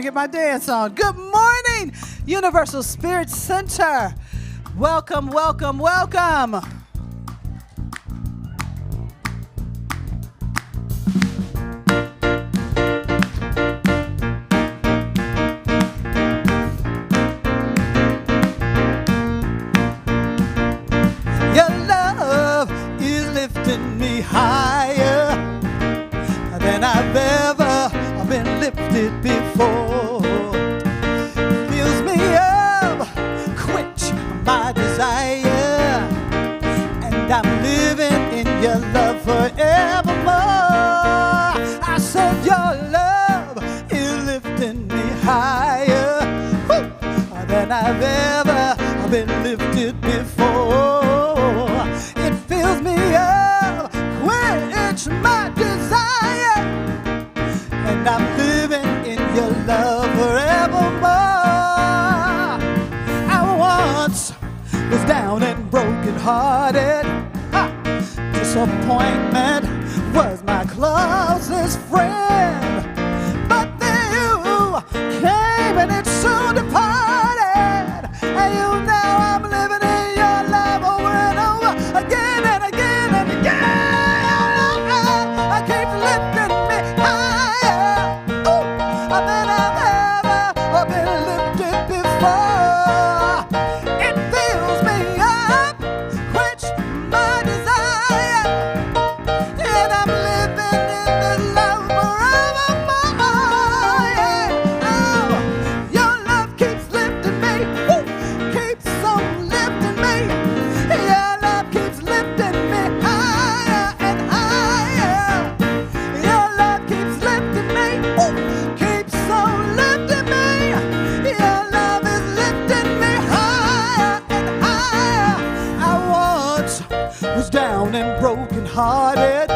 Get my dance on. Good morning, Universal Spirit Center. Welcome, welcome, welcome. Your love is lifting me higher than I've ever been lifted before. Fills me up, quench my desire, and I'm living in your love forevermore. I said your love is lifting me higher than I've ever been lifted before. It fills me up, quench my desire, and I'm living in your love forevermore. I once was down and broken hearted. Disappointment was my closest friend. But then you came and it soon departed. And you know I'm living in your love over and over again and again and again. I keep lifting me higher than I've ever been lifted before. It fills me up, quench my desire, and I'm living in this love forevermore. Yeah. Oh, your love keeps lifting me, keeps on lifting me. Your love keeps lifting me higher and higher. Your love keeps lifting me, keeps on lifting me. Your love is lifting me higher and higher. I once was down and broken hearted.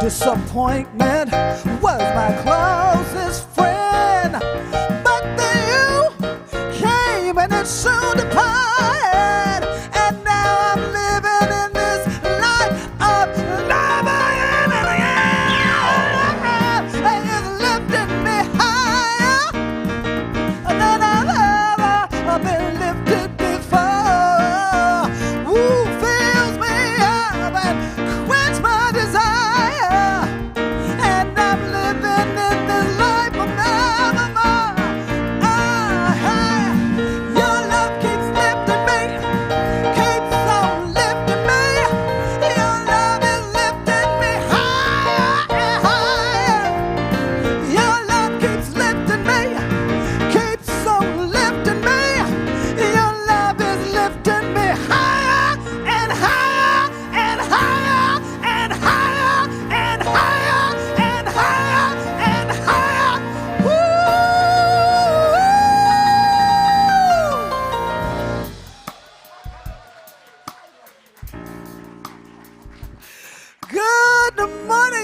Disappointment was my closest friend. But then you came and it soon departed. And now I'm living in this life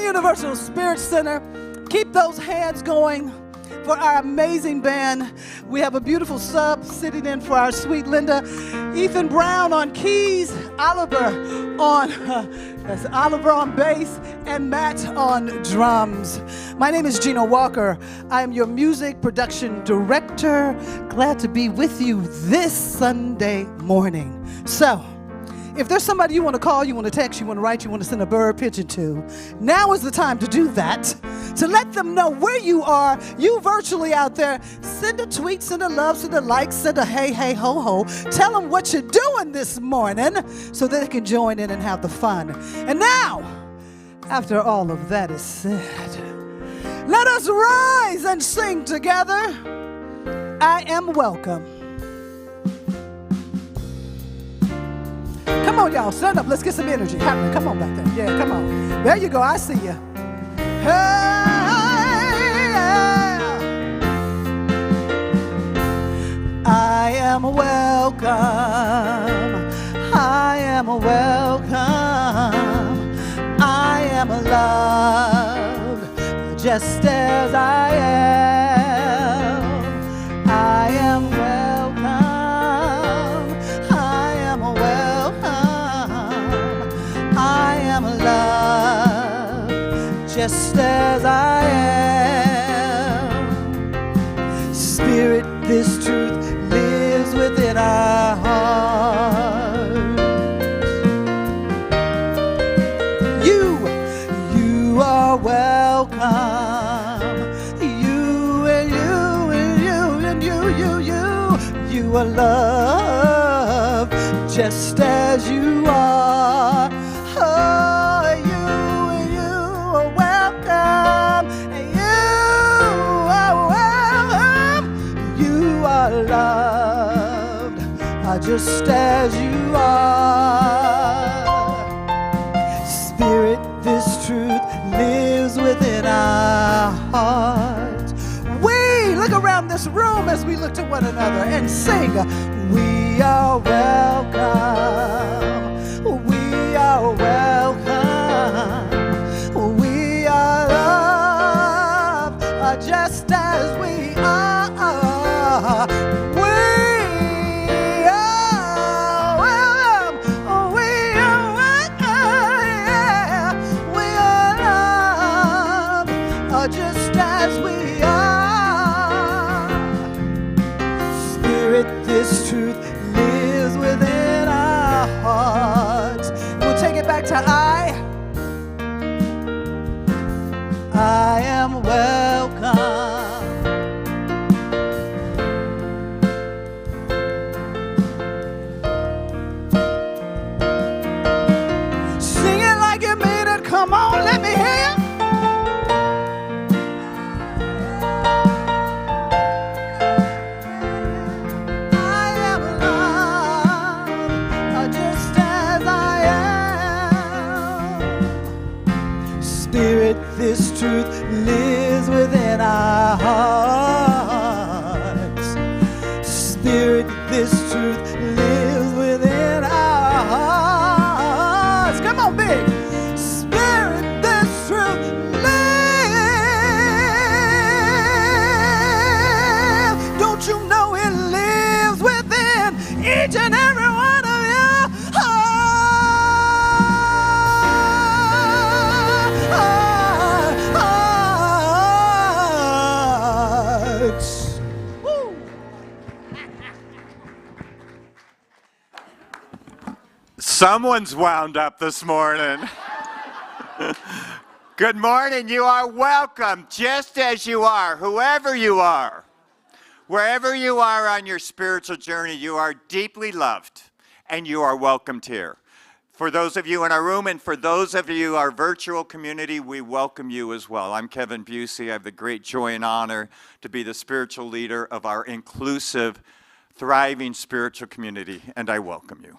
Universal Spirit Center. Keep those hands going for our amazing band. We have a beautiful sub sitting in for our sweet Linda. Ethan Brown on keys, Oliver on bass, and Matt on drums. My name is Gina Walker. I am your music production director. Glad to be with you this Sunday morning. So, if there's somebody you want to call, you want to text, you want to write, you want to send a bird pigeon to, now is the time to do that. To let them know where you are, you virtually out there. Send a tweet, send a love, send a like, send a hey, hey, ho, ho. Tell them what you're doing this morning so that they can join in and have the fun. And now, after all of that is said, let us rise and sing together. I am welcome. Come on, y'all, stand up. Let's get some energy happening. Come on back there. Yeah, come on. There you go. I see you. Hey, yeah. I am welcome. I am welcome. I am loved just as I am. I am welcome. Just as I am. Spirit, this truth lives within our hearts. You are welcome. You and you and you and you are loved just as you are. Loved just as you are. Spirit, this truth lives within our hearts. We look around this room as we look to one another and sing, we are welcome. We are welcome. We are loved just as we are. Just as we are. Spirit, this truth lives within our hearts. We'll take it back to I am welcome. Sing it like you mean it. Come on, let me hear you. Spirit, this truth lives within our hearts. Spirit, this truth lives within our hearts. Come on, big. Spirit, this truth lives. Don't you know it lives within each and every one of you? Someone's wound up this morning. Good morning. You are welcome just as you are, whoever you are. Wherever you are on your spiritual journey, you are deeply loved and you are welcomed here. For those of you in our room and for those of you, our virtual community, we welcome you as well. I'm Kevin Busey. I have the great joy and honor to be the spiritual leader of our inclusive, thriving spiritual community, and I welcome you.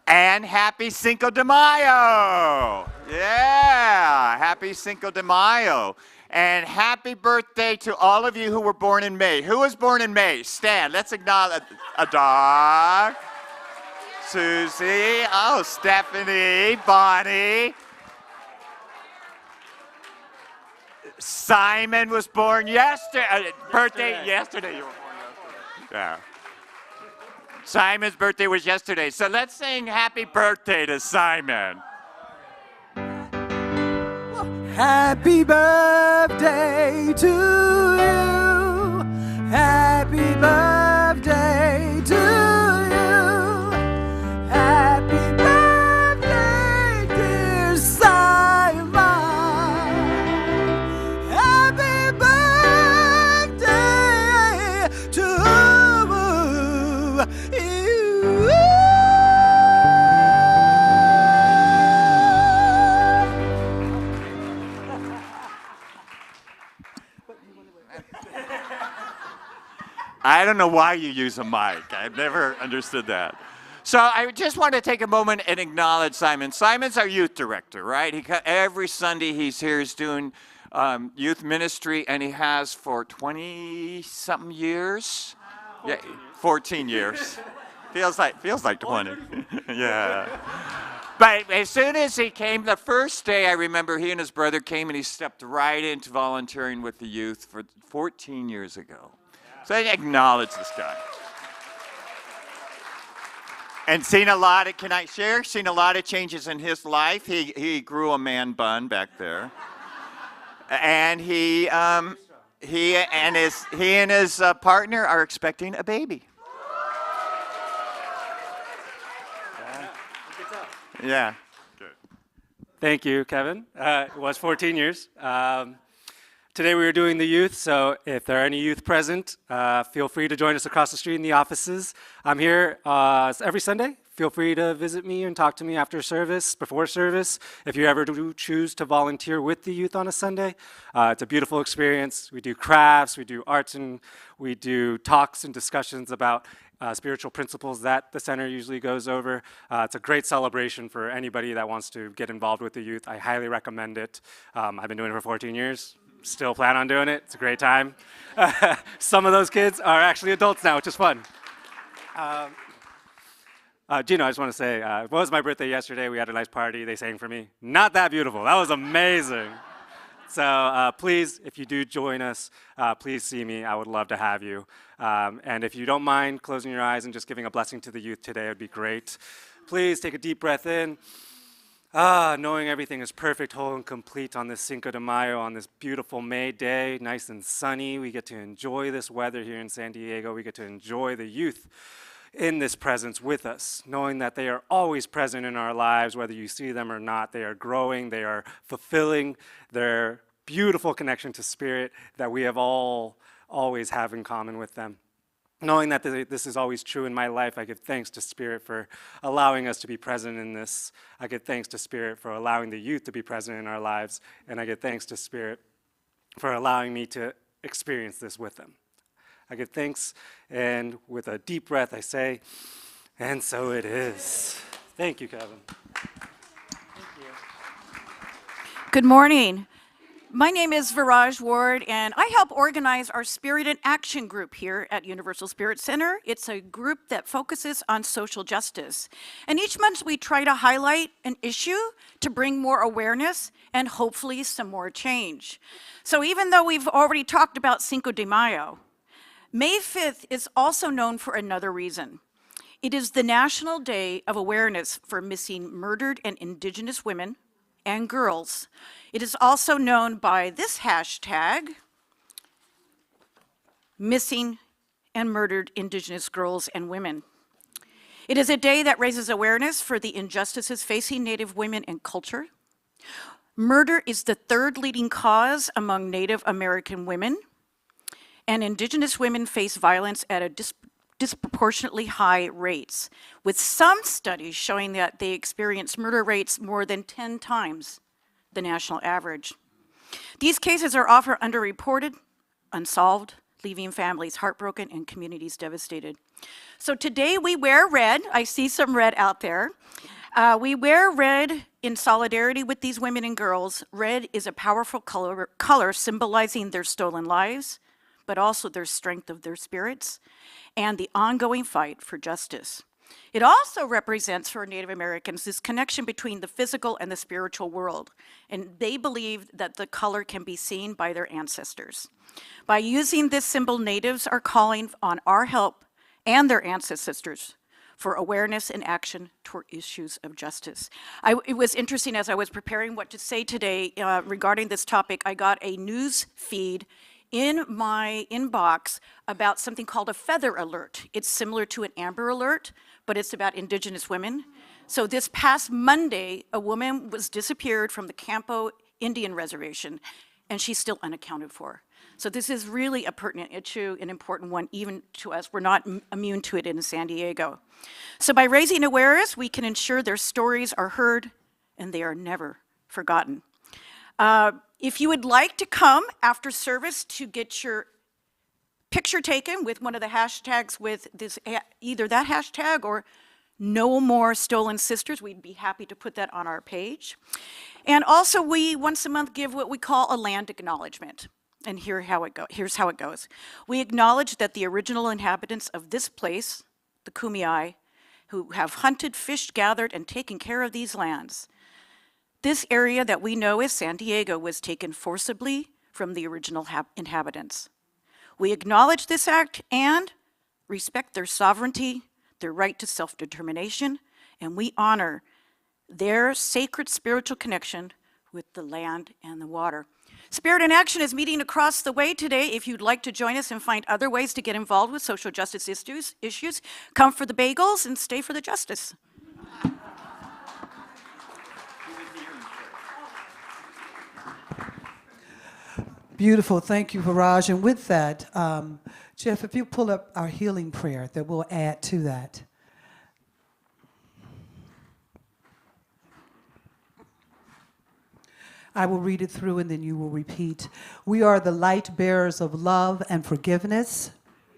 And happy Cinco de Mayo. Yeah, happy Cinco de Mayo. And happy birthday to all of you who were born in May. Who was born in May? Stand. Let's acknowledge a dog. Susie. Oh, Stephanie, Bonnie. Simon was born yesterday. Birthday yesterday. You were born yesterday. Yeah. Simon's birthday was yesterday. So let's sing happy birthday to Simon. Happy birthday to you. Happy birthday to you. Happy birthday, dear Simon. Happy birthday to you. I don't know why you use a mic. I've never understood that. So I just want to take a moment and acknowledge Simon. Simon's our youth director, right? Every Sunday he's here, he's doing youth ministry, and he has for 20-something years. 14 years. 14 years. feels like 20. Yeah. But as soon as he came, the first day I remember he and his brother came and he stepped right into volunteering with the youth for 14 years ago. So I acknowledge this guy. And seen a lot of, can I share? Seen a lot of changes in his life. He grew a man bun back there. And he and his partner are expecting a baby. Yeah. Good. Thank you, Kevin. It was 14 years. Today we were doing the youth, so if there are any youth present, feel free to join us across the street in the offices. I'm here every Sunday. Feel free to visit me and talk to me after service, before service. If you ever do choose to volunteer with the youth on a Sunday, it's a beautiful experience. We do crafts, we do arts, and we do talks and discussions about spiritual principles that the center usually goes over. It's a great celebration for anybody that wants to get involved with the youth. I highly recommend it. I've been doing it for 14 years. Still plan on doing it. It's a great time. Some of those kids are actually adults now, which is fun. Gino, I just want to say, it was my birthday yesterday. We had a nice party. They sang for me. Not that beautiful. That was amazing. So please, if you do join us, please see me. I would love to have you. And if you don't mind closing your eyes and just giving a blessing to the youth today, it would be great. Please take a deep breath in. Knowing everything is perfect, whole, and complete on this Cinco de Mayo, on this beautiful May day, nice and sunny. We get to enjoy this weather here in San Diego. We get to enjoy the youth in this presence with us, knowing that they are always present in our lives, whether you see them or not. They are growing, they are fulfilling their beautiful connection to Spirit that we have always have in common with them. Knowing that this is always true in my life, I give thanks to Spirit for allowing us to be present in this. I give thanks to Spirit for allowing the youth to be present in our lives. And I give thanks to Spirit for allowing me to experience this with them. I give thanks, and with a deep breath I say, and so it is. Thank you, Kevin. Thank you. Good morning. My name is Viraj Ward, and I help organize our Spirit in Action group here at Universal Spirit Center. It's a group that focuses on social justice. And each month we try to highlight an issue to bring more awareness and hopefully some more change. So even though we've already talked about Cinco de Mayo, May 5th is also known for another reason. It is the National Day of Awareness for Missing Murdered and Indigenous Women and Girls. It is also known by this hashtag, Missing and Murdered Indigenous Girls and Women. It is a day that raises awareness for the injustices facing Native women and culture. Murder is the third leading cause among Native American women, and Indigenous women face violence at a disproportionately high rates, with some studies showing that they experience murder rates more than 10 times the national average. These cases are often underreported, unsolved, leaving families heartbroken and communities devastated. So today we wear red. I see some red out there. We wear red in solidarity with these women and girls. Red is a powerful color symbolizing their stolen lives, but also their strength of their spirits and the ongoing fight for justice. It also represents for Native Americans this connection between the physical and the spiritual world, and they believe that the color can be seen by their ancestors. By using this symbol, Natives are calling on our help and their ancestors for awareness and action toward issues of justice. It was interesting as I was preparing what to say today regarding this topic, I got a news feed in my inbox about something called a feather alert. It's similar to an Amber Alert, but it's about Indigenous women. So this past Monday, a woman was disappeared from the Campo Indian Reservation, and she's still unaccounted for. So this is really a pertinent issue, an important one, even to us. We're not immune to it in San Diego. So by raising awareness, we can ensure their stories are heard and they are never forgotten. If you would like to come after service to get your picture taken with one of the hashtags with this, either that hashtag or No More Stolen Sisters, we'd be happy to put that on our page. And also we, once a month, give what we call a land acknowledgement. And here's how it goes. We acknowledge that the original inhabitants of this place, the Kumeyaay, who have hunted, fished, gathered, and taken care of these lands. This area that we know as San Diego was taken forcibly from the original inhabitants. We acknowledge this act and respect their sovereignty, their right to self-determination, and we honor their sacred spiritual connection with the land and the water. Spirit in Action is meeting across the way today. If you'd like to join us and find other ways to get involved with social justice issues, come for the bagels and stay for the justice. Beautiful. Thank you, Viraj. And with that, Jeff, if you pull up our healing prayer that we'll add to that. I will read it through and then you will repeat. We are the light bearers of love and forgiveness.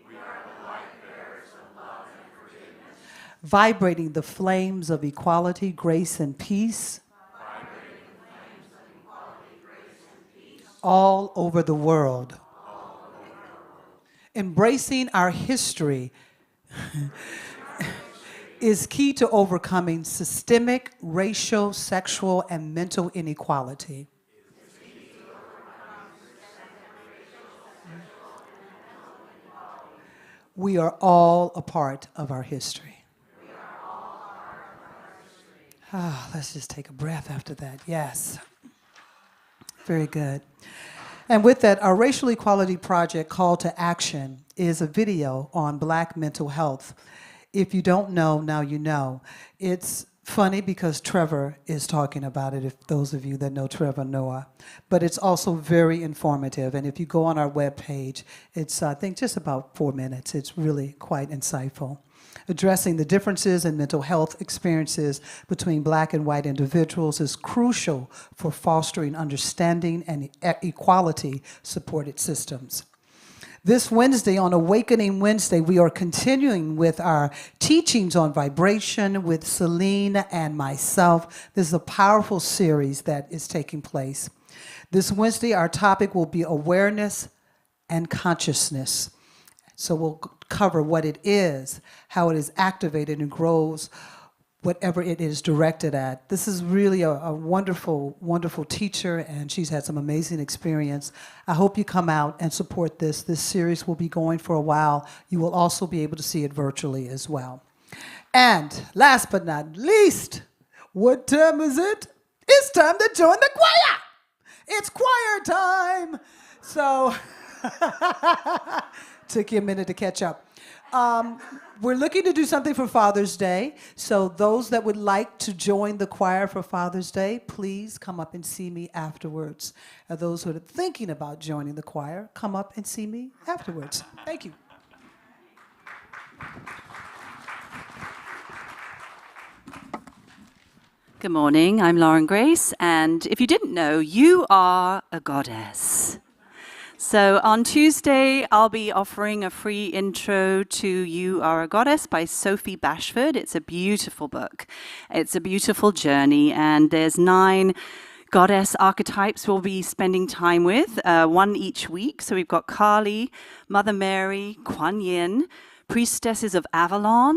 We are the light bearers of love and forgiveness. Vibrating the flames of equality, grace, and peace. All over the world. Embracing our history is key to overcoming systemic, racial, sexual, and mental inequality. We are all a part of our history. Let's just take a breath after that. Yes. Very good. And with that, our Racial Equality Project Call to Action is a video on Black mental health. If you don't know, now you know. It's funny because Trevor is talking about it, if those of you that know Trevor Noah. But it's also very informative. And if you go on our webpage, it's, I think, just about 4 minutes. It's really quite insightful. Addressing the differences in mental health experiences between Black and white individuals is crucial for fostering understanding and equality supported systems. This Wednesday, on Awakening Wednesday, we are continuing with our teachings on vibration with Celine and myself. This is a powerful series that is taking place. This Wednesday, our topic will be awareness and consciousness. So we'll cover what it is, how it is activated and grows, whatever it is directed at. This is really a wonderful, wonderful teacher, and she's had some amazing experience. I hope you come out and support this. This series will be going for a while. You will also be able to see it virtually as well. And last but not least, what time is it? It's time to join the choir. It's choir time. So took you a minute to catch up. We're looking to do something for Father's Day. So those that would like to join the choir for Father's Day, please come up and see me afterwards. And those who are thinking about joining the choir, come up and see me afterwards. Thank you. Good morning, I'm Lauren Grace, and if you didn't know, you are a goddess. So on Tuesday, I'll be offering a free intro to You Are a Goddess by Sophie Bashford. It's a beautiful book. It's a beautiful journey, and there's 9 goddess archetypes we'll be spending time with, 1 each week. So we've got Kali, Mother Mary, Kuan Yin, Priestesses of Avalon,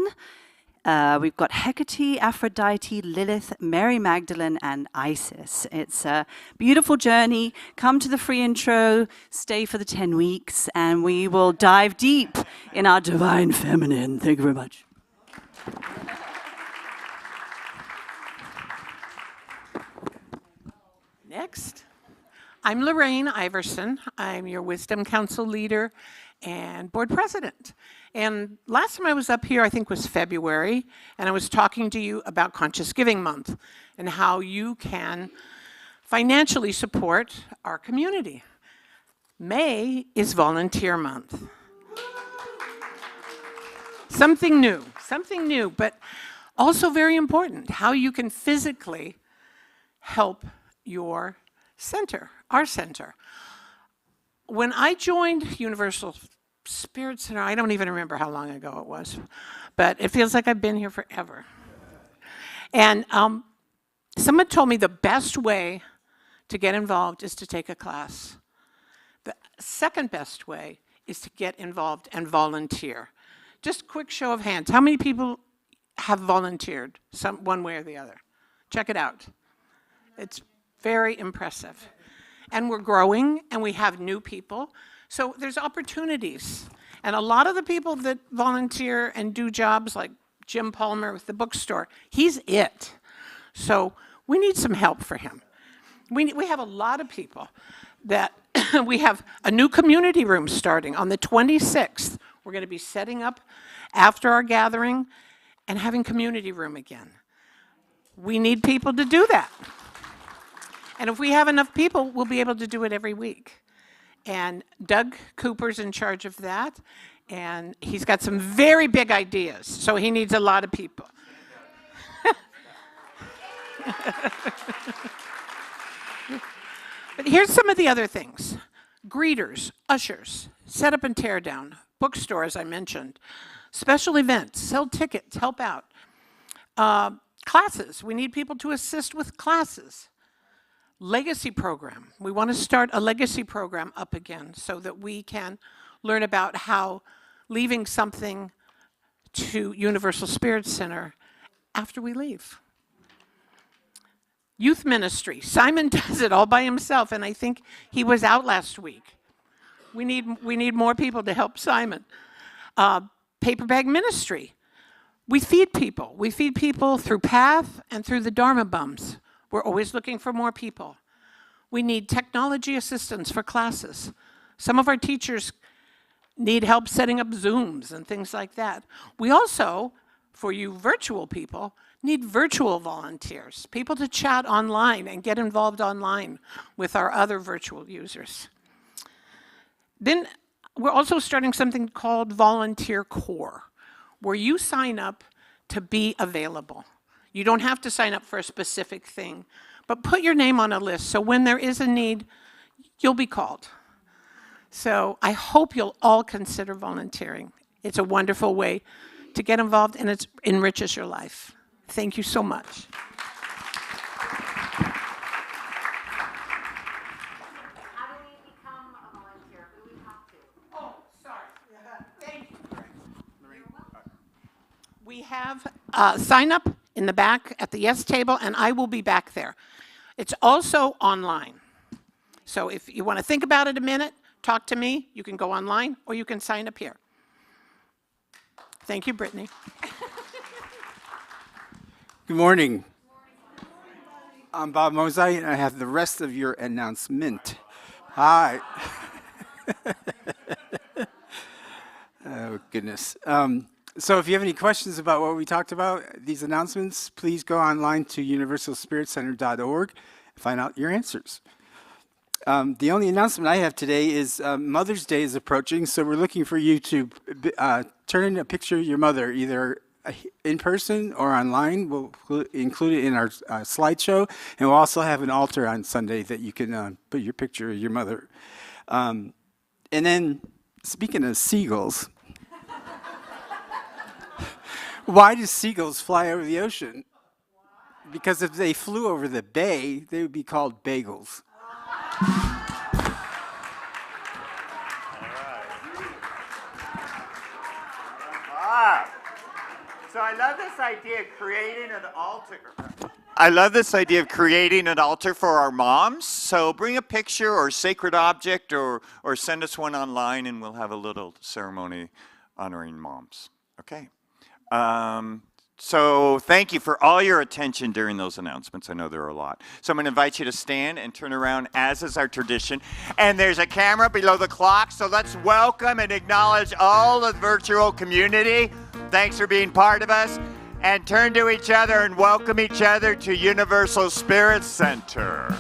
We've got Hecate, Aphrodite, Lilith, Mary Magdalene, and Isis. It's a beautiful journey. Come to the free intro, stay for the 10 weeks, and we will dive deep in our divine feminine. Thank you very much. Next, I'm Lorraine Iverson. I'm your Wisdom Council leader and board president. And last time I was up here, I think was February, and I was talking to you about Conscious Giving Month and how you can financially support our community. May is Volunteer Month. Something new, but also very important, how you can physically help your center, our center. When I joined Universal Spirit Center, I don't even remember how long ago it was, but it feels like I've been here forever. And someone told me the best way to get involved is to take a class. The second best way is to get involved and volunteer. Just quick show of hands. How many people have volunteered one way or the other? Check it out. It's very impressive. And we're growing, and we have new people. So there's opportunities. And a lot of the people that volunteer and do jobs like Jim Palmer with the bookstore, he's it. So we need some help for him. We have a lot of people that we have a new community room starting on the 26th. We're going to be setting up after our gathering and having community room again. We need people to do that. And if we have enough people, we'll be able to do it every week. And Doug Cooper's in charge of that, and he's got some very big ideas, so he needs a lot of people. But here's some of the other things. Greeters, ushers, set up and tear down, bookstore, as I mentioned, special events, sell tickets, help out. Classes, we need people to assist with classes. Legacy program. We want to start a legacy program up again so that we can learn about how leaving something to Universal Spirit Center after we leave. Youth ministry. Simon does it all by himself, and I think he was out last week. We need more people to help Simon. Paper bag ministry. We feed people. We feed people through PATH and through the Dharma Bums. We're always looking for more people. We need technology assistance for classes. Some of our teachers need help setting up Zooms and things like that. We also, for you virtual people, need virtual volunteers, people to chat online and get involved online with our other virtual users. Then we're also starting something called Volunteer Core, where you sign up to be available. You don't have to sign up for a specific thing, but put your name on a list so when there is a need, you'll be called. So I hope you'll all consider volunteering. It's a wonderful way to get involved, and it enriches your life. Thank you so much. How do we become a volunteer? Who do we talk to? Oh, sorry. Thank you. We have sign up in the back at the yes table, and I will be back there. It's also online. So if you want to think about it a minute, talk to me. You can go online, or you can sign up here. Thank you, Brittany. Good morning. I'm Bob Mosai, and I have the rest of your announcement. Hi. Oh, goodness. So if you have any questions about what we talked about, these announcements, please go online to universalspiritcenter.org and find out your answers. The only announcement I have today is Mother's Day is approaching, so we're looking for you to turn in a picture of your mother, either in person or online. We'll include it in our slideshow, and we'll also have an altar on Sunday that you can put your picture of your mother. And then, speaking of seagulls, why do seagulls fly over the ocean? Because if they flew over the bay, they would be called bagels. So I love this idea of creating an altar. I love this idea of creating an altar for our moms. So bring a picture or sacred object or send us one online and we'll have a little ceremony honoring moms. Okay. So thank you for all your attention during those announcements. I know there are a lot. So I'm going to invite you to stand and turn around as is our tradition. And there's a camera below the clock. So let's welcome and acknowledge all the virtual community. Thanks for being part of us. And turn to each other and welcome each other to Universal Spirit Center.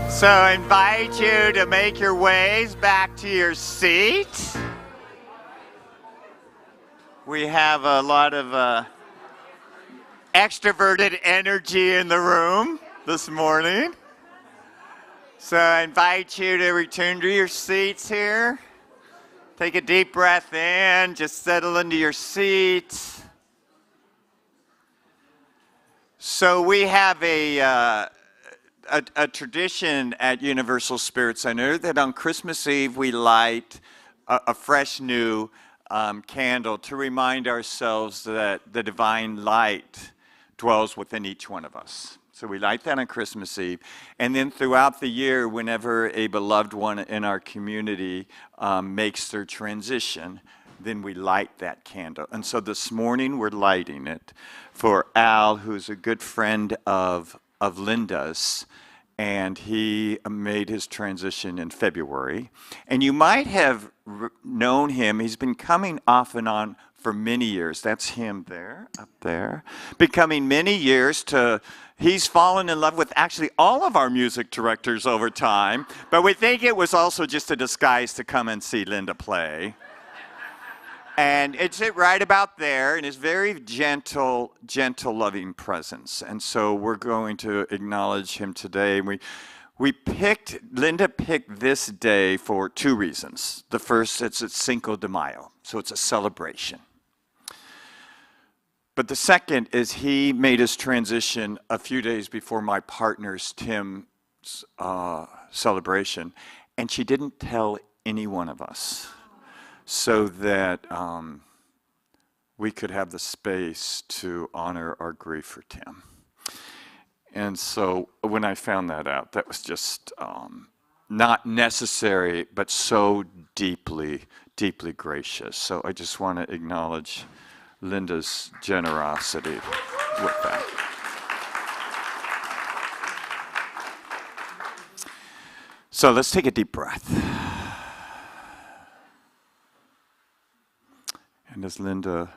So I invite you to make your ways back to your seat. We have a lot of extroverted energy in the room this morning. So I invite you to return to your seats here. Take a deep breath in, just settle into your seat. So we have a tradition at Universal Spirit Center that on Christmas Eve we light a fresh new candle to remind ourselves that the divine light dwells within each one of us. So we light that on Christmas Eve. And then throughout the year, whenever a beloved one in our community makes their transition, then we light that candle. And so this morning we're lighting it for Al, who's a good friend of Linda's, and he made his transition in February. And you might have known him. He's been coming off and on for many years. That's him there, up there. Becoming many years he's fallen in love with actually all of our music directors over time, but we think it was also just a disguise to come and see Linda play. And it's right about there, and his very gentle, loving presence. And so we're going to acknowledge him today. Linda picked this day for two reasons. The first, it's Cinco de Mayo, so it's a celebration. But the second is he made his transition a few days before my partner's Tim's celebration, and she didn't tell any one of us, so that we could have the space to honor our grief for Tim. And so when I found that out, that was just not necessary, but so deeply, deeply gracious. So I just want to acknowledge Linda's generosity with that. So let's take a deep breath. And as Linda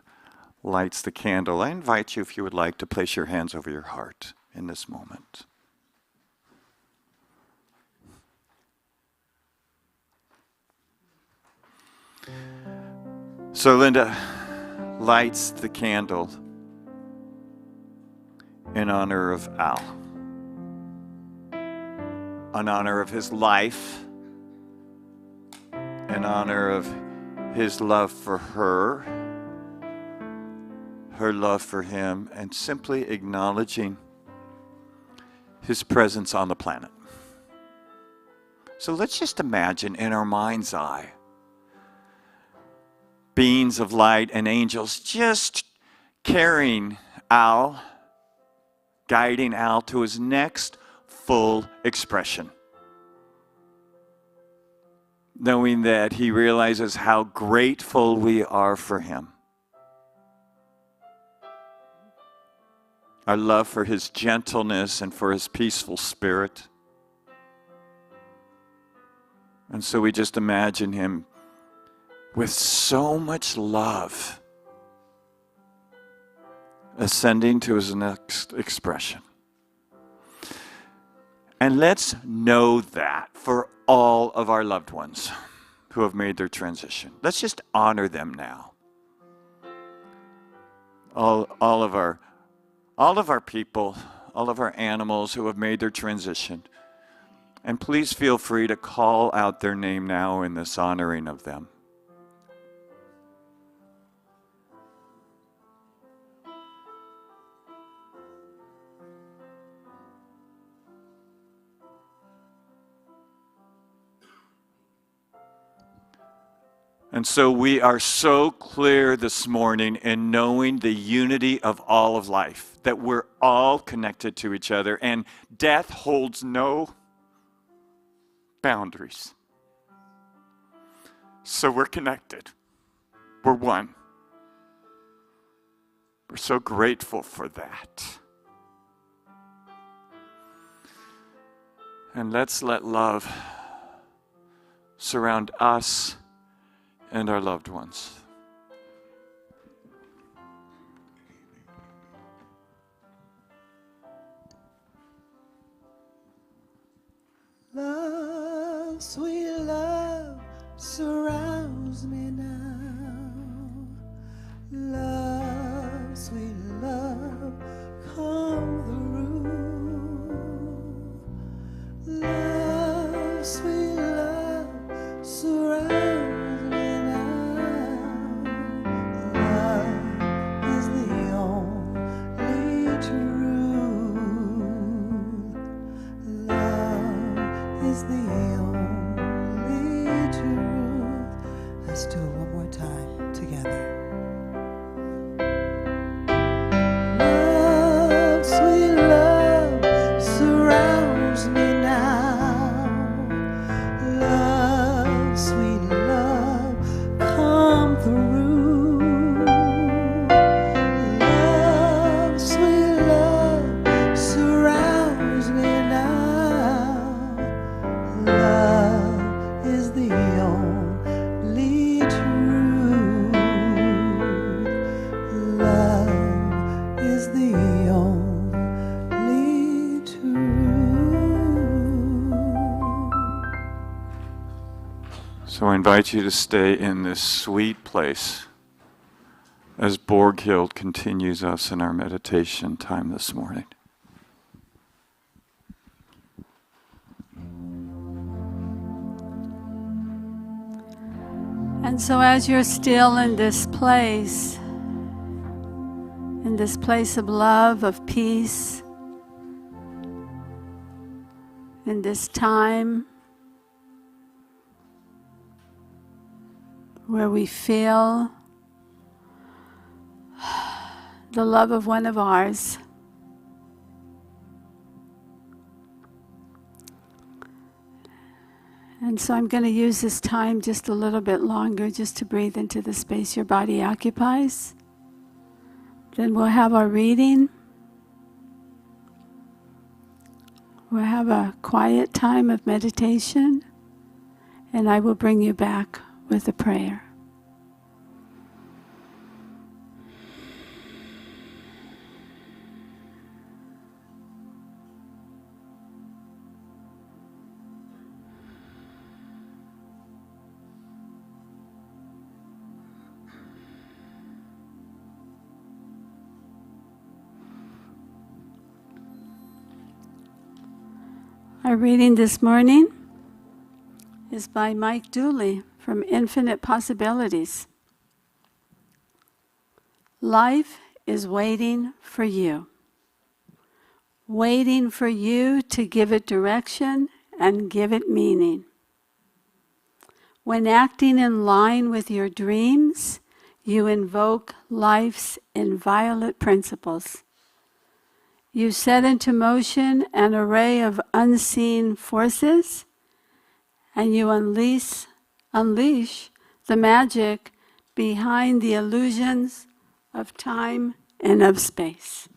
lights the candle, I invite you, if you would like, to place your hands over your heart in this moment. So Linda lights the candle in honor of Al, in honor of his life in honor of his love for her love for him, and simply acknowledging his presence on the planet. So let's just imagine in our mind's eye beings of light and angels just carrying Al, guiding Al to his next full expression. Knowing that he realizes how grateful we are for him. Our love for his gentleness and for his peaceful spirit. And so we just imagine him with so much love ascending to his next expression. And let's know that for all of our loved ones who have made their transition. Let's just honor them now. All of our people, all of our animals who have made their transition. And please feel free to call out their name now in this honoring of them. And so we are so clear this morning in knowing the unity of all of life, that we're all connected to each other, and death holds no boundaries. So we're connected. We're one. We're so grateful for that. And let's let love surround us and our loved ones. Love, sweet love, surrounds me now. Love, sweet love, calm the room. Love, sweet love, surrounds me now. Love is the only truth. Love is the only truth. Let's do it one more time together. Love, sweet love, surrounds me now. Love, sweet love, come through. Love, sweet love, surrounds me now. Love is the only truth. Love is the only truth. So I invite you to stay in this sweet place as Borghild continues us in our meditation time this morning. And so as you're still in this place of love, of peace, in this time where we feel the love of one of ours, and so I'm going to use this time just a little bit longer just to breathe into the space your body occupies. Then we'll have our reading. We'll have a quiet time of meditation, and I will bring you back with a prayer. Our reading this morning is by Mike Dooley from Infinite Possibilities. Life is waiting for you. Waiting for you to give it direction and give it meaning. When acting in line with your dreams, you invoke life's inviolate principles. You set into motion an array of unseen forces, and you unleash the magic behind the illusions of time and of space.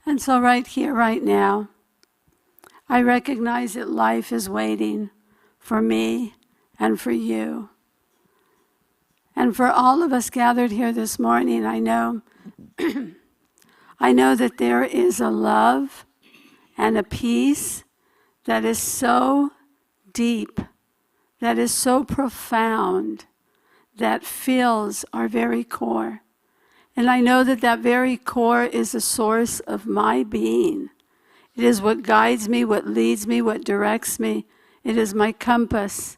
And so right here, right now, I recognize that life is waiting for me and for you. And for all of us gathered here this morning, I know I know that there is a love and a peace that is so deep, that is so profound, that fills our very core. And I know that that very core is the source of my being. It is what guides me, what leads me, what directs me. It is my compass.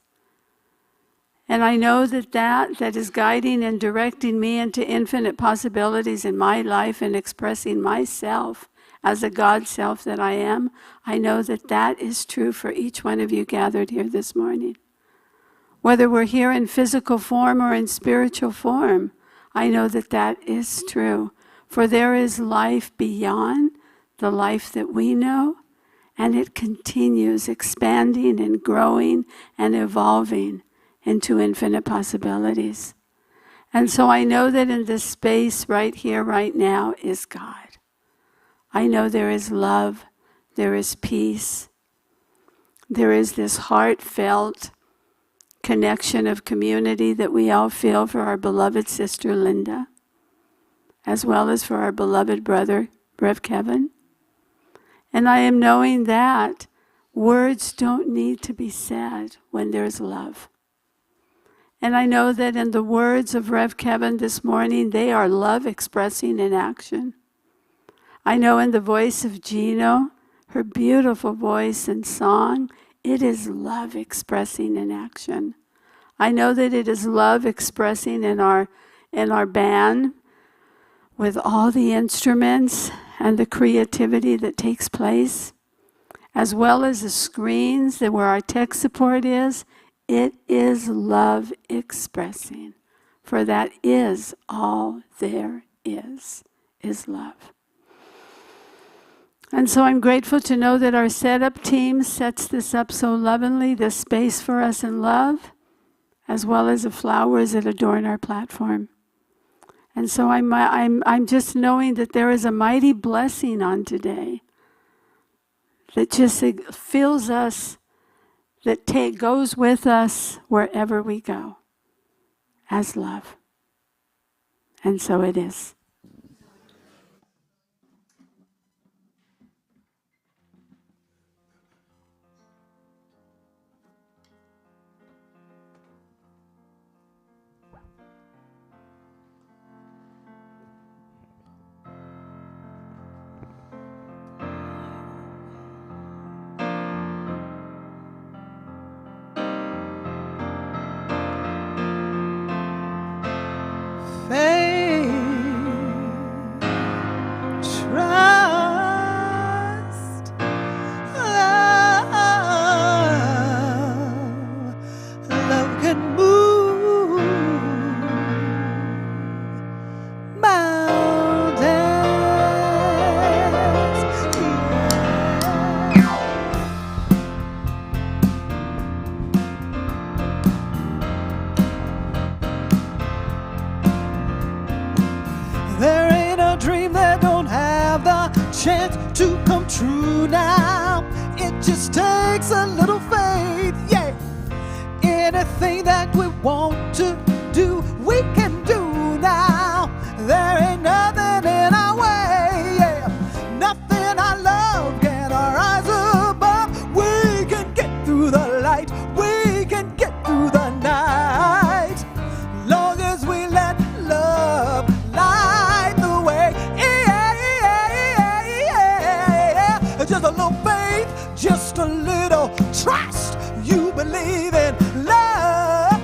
And I know that that is guiding and directing me into infinite possibilities in my life and expressing myself as a God self that I am. I know that that is true for each one of you gathered here this morning. Whether we're here in physical form or in spiritual form, I know that that is true. For there is life beyond the life that we know, and it continues expanding and growing and evolving into infinite possibilities. And so I know that in this space right here, right now, is God. I know there is love, there is peace, there is this heartfelt connection of community that we all feel for our beloved sister Linda, as well as for our beloved brother, Rev Kevin. And I am knowing that words don't need to be said when there's love. And I know that in the words of Rev Kevin this morning, they are love expressing in action. I know in the voice of Gino, her beautiful voice and song, it is love expressing in action. I know that it is love expressing in our band with all the instruments and the creativity that takes place, as well as the screens that where our tech support is. It is love expressing, for that is all there is love. And so I'm grateful to know that our setup team sets this up so lovingly, this space for us in love, as well as the flowers that adorn our platform. And so I'm just knowing that there is a mighty blessing on today that just fills us, that goes with us wherever we go as love. And so it is. it to come true now. It just takes a little faith, yeah. Anything that we want to do, we can do now. There ain't nothing in our way, yeah. Nothing our love can our eyes above. We can get through the light, we can get through the night. Long as we let love light the way, yeah, yeah, yeah, yeah. Just a little faith, just a little trust. You believe in love.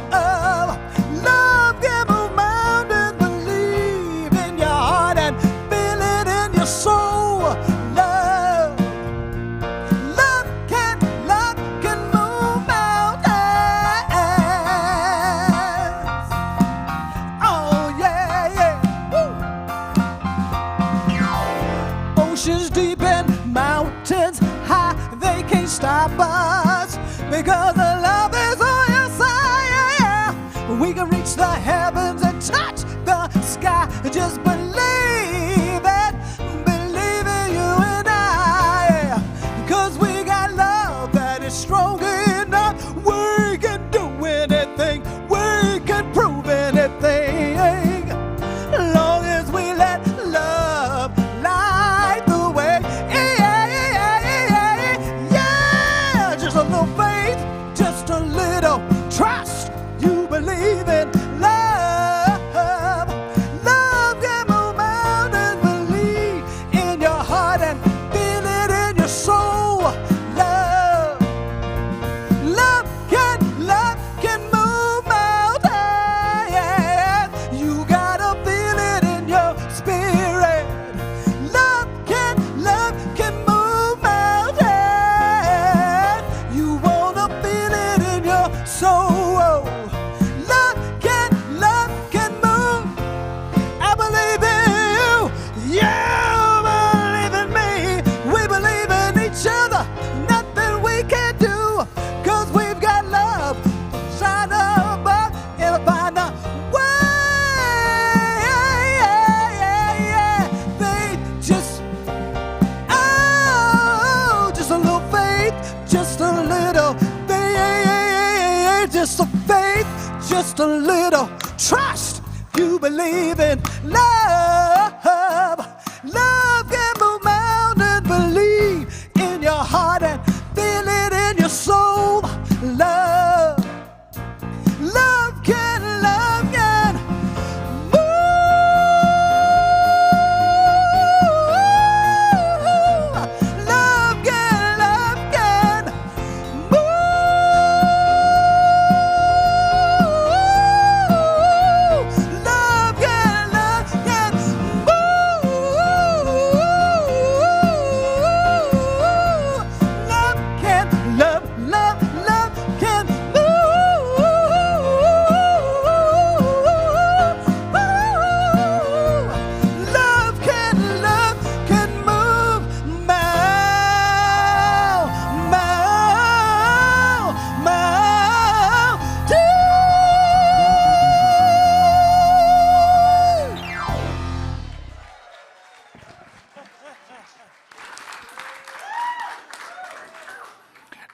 Love can move mountains. Believe in your heart and feel it in your soul. Love, love can move mountains. Oh yeah, yeah. Woo. Oceans deep and mountains high, they can't stop us because the love is on your side. Yeah, yeah. We can reach the heavens and touch the sky. Just believe it, believe in you and I. Cause we got love that is strong enough. We can do anything, we can prove anything. Long as we let love light the way. Yeah, yeah, yeah, yeah. Just a little faith, just a little trust. You believe in love. Love can move mountains. Believe in your heart and feel it in your soul. Love, love can move mountains. You gotta feel it in your spirit. Love can move mountains. You wanna feel it in your soul. Love can move. I believe in you. You believe in me. We believe in each other. Nothing we can do. Cause we've got love. Shine above and find a way. They just, oh, just a little faith, just a little faith, just a faith, just a little trust. You believe in love. Love can move mountains. Believe in your heart and feel it in your soul. Love, love can move. Love can move. Love can move. Love can love can move. Love can move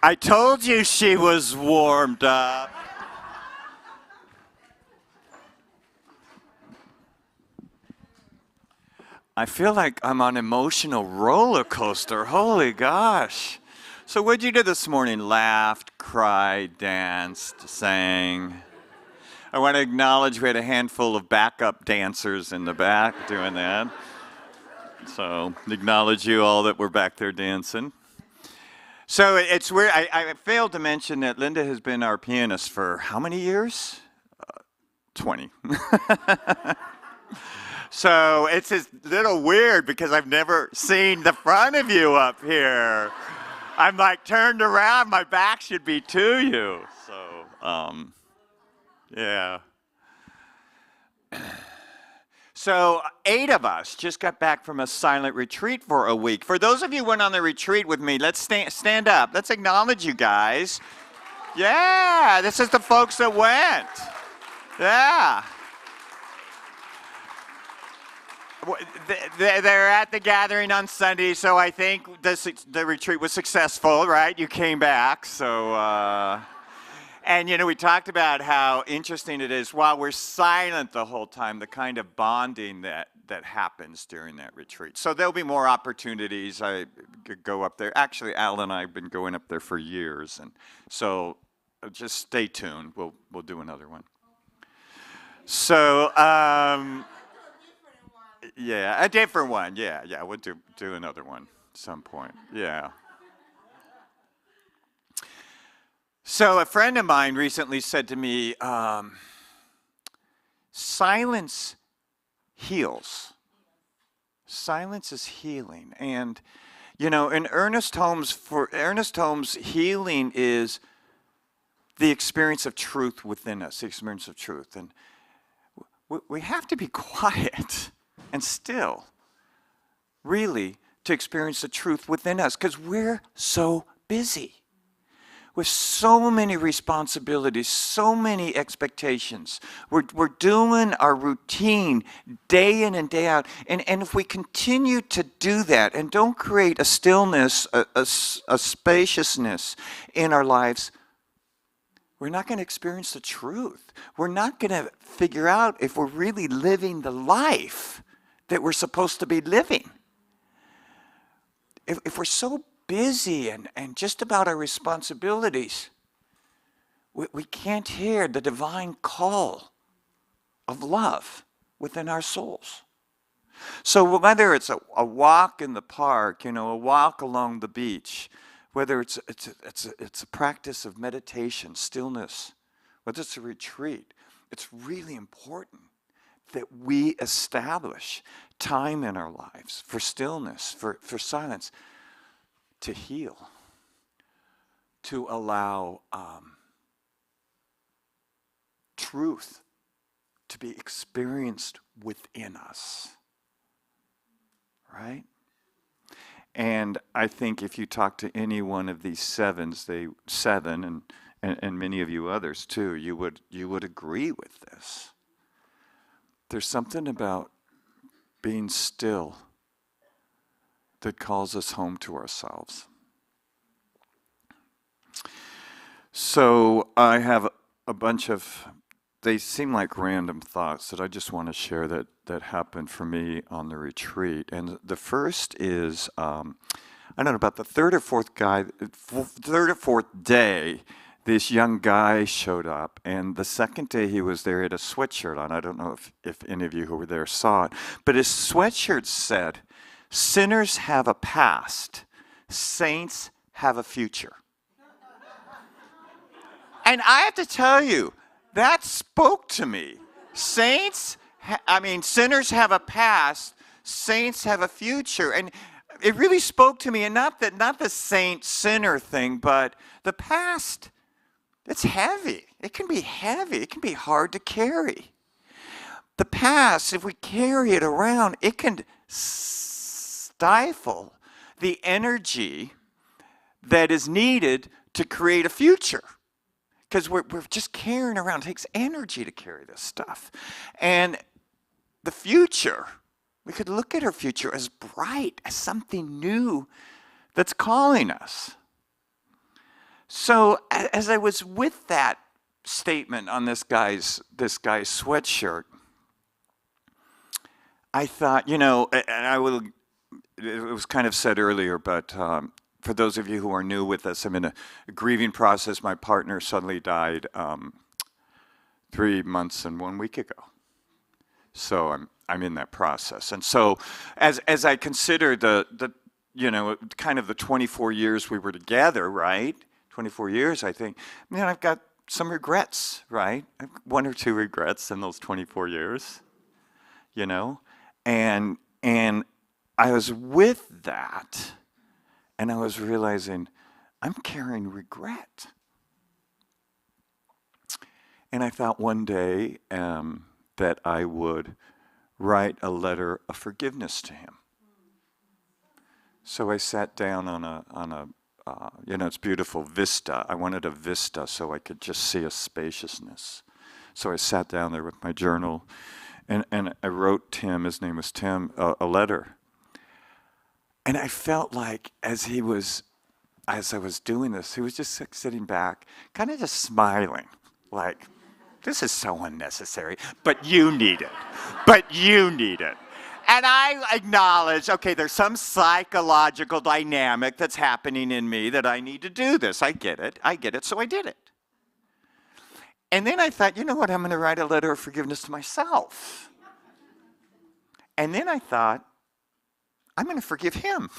I told you she was warmed up. I feel like I'm on an emotional roller coaster. Holy gosh. So what'd you do this morning? Laughed, cried, danced, sang. I want to acknowledge we had a handful of backup dancers in the back doing that. So acknowledge you all that were back there dancing. So it's weird. I failed to mention that Linda has been our pianist for how many years? 20. So it's a little weird because I've never seen the front of you up here. I'm like turned around, my back should be to you. So, yeah. So 8 of us just got back from a silent retreat for a week. For those of you who went on the retreat with me, let's stand up. Let's acknowledge you guys. Yeah, this is the folks that went. Yeah. They're at the gathering on Sunday, so I think the retreat was successful, right? You came back, so... And, you know, we talked about how interesting it is while we're silent the whole time, the kind of bonding that happens during that retreat. So there'll be more opportunities. I could go up there. Actually, Al and I have been going up there for years. And so just stay tuned. We'll do another one. So, yeah, a different one. Yeah, we'll do another one at some point. Yeah. So a friend of mine recently said to me, silence heals. Silence is healing. And, you know, in Ernest Holmes, healing is the experience of truth within us, the experience of truth. And we have to be quiet and still, really, to experience the truth within us, because we're so busy with so many responsibilities, so many expectations. We're doing our routine day in and day out. And if we continue to do that and don't create a stillness, a spaciousness in our lives, we're not going to experience the truth. We're not going to figure out if we're really living the life that we're supposed to be living. If we're so busy and just about our responsibilities, we can't hear the divine call of love within our souls. So whether it's a walk in the park, you know, a walk along the beach, whether it's a practice of meditation, stillness, whether it's a retreat, it's really important that we establish time in our lives for stillness, for silence, to heal, to allow truth to be experienced within us, right? And I think if you talk to any one of these seven, and many of you others too, you would agree with this. There's something about being still that calls us home to ourselves. So I have a bunch of, they seem like random thoughts that I just want to share that happened for me on the retreat. And the first is, I don't know, about the third or fourth day, this young guy showed up. And the second day he was there, he had a sweatshirt on. I don't know if any of you who were there saw it. But his sweatshirt said, "Sinners have a past, saints have a future." And I have to tell you, that spoke to me. Sinners have a past, saints have a future. And it really spoke to me, and not the saint-sinner thing, but the past, it's heavy. It can be heavy. It can be hard to carry. The past, if we carry it around, it can stifle the energy that is needed to create a future. Because we're just carrying around. It takes energy to carry this stuff. And the future, we could look at our future as bright, as something new that's calling us. So as I was with that statement on this guy's sweatshirt, I thought, you know, and it was kind of said earlier, but for those of you who are new with us, I'm in a grieving process. My partner suddenly died 3 months and 1 week ago. So I'm in that process. And so as I consider the you know, kind of the 24 years we were together, right? 24 years, I think, man, I've got some regrets, right? I have 1 or 2 regrets in those 24 years, you know? And I was with that, and I was realizing I'm carrying regret. And I thought one day that I would write a letter of forgiveness to him. So I sat down on a you know, it's beautiful, vista. I wanted a vista so I could just see a spaciousness. So I sat down there with my journal And I wrote Tim, his name was Tim, a letter. And I felt like as I was doing this, he was just sitting back, kind of just smiling, like, this is so unnecessary, but you need it. But you need it. And I acknowledge, okay, there's some psychological dynamic that's happening in me that I need to do this. I get it, so I did it. And then I thought, you know what, I'm going to write a letter of forgiveness to myself. And then I thought, I'm going to forgive him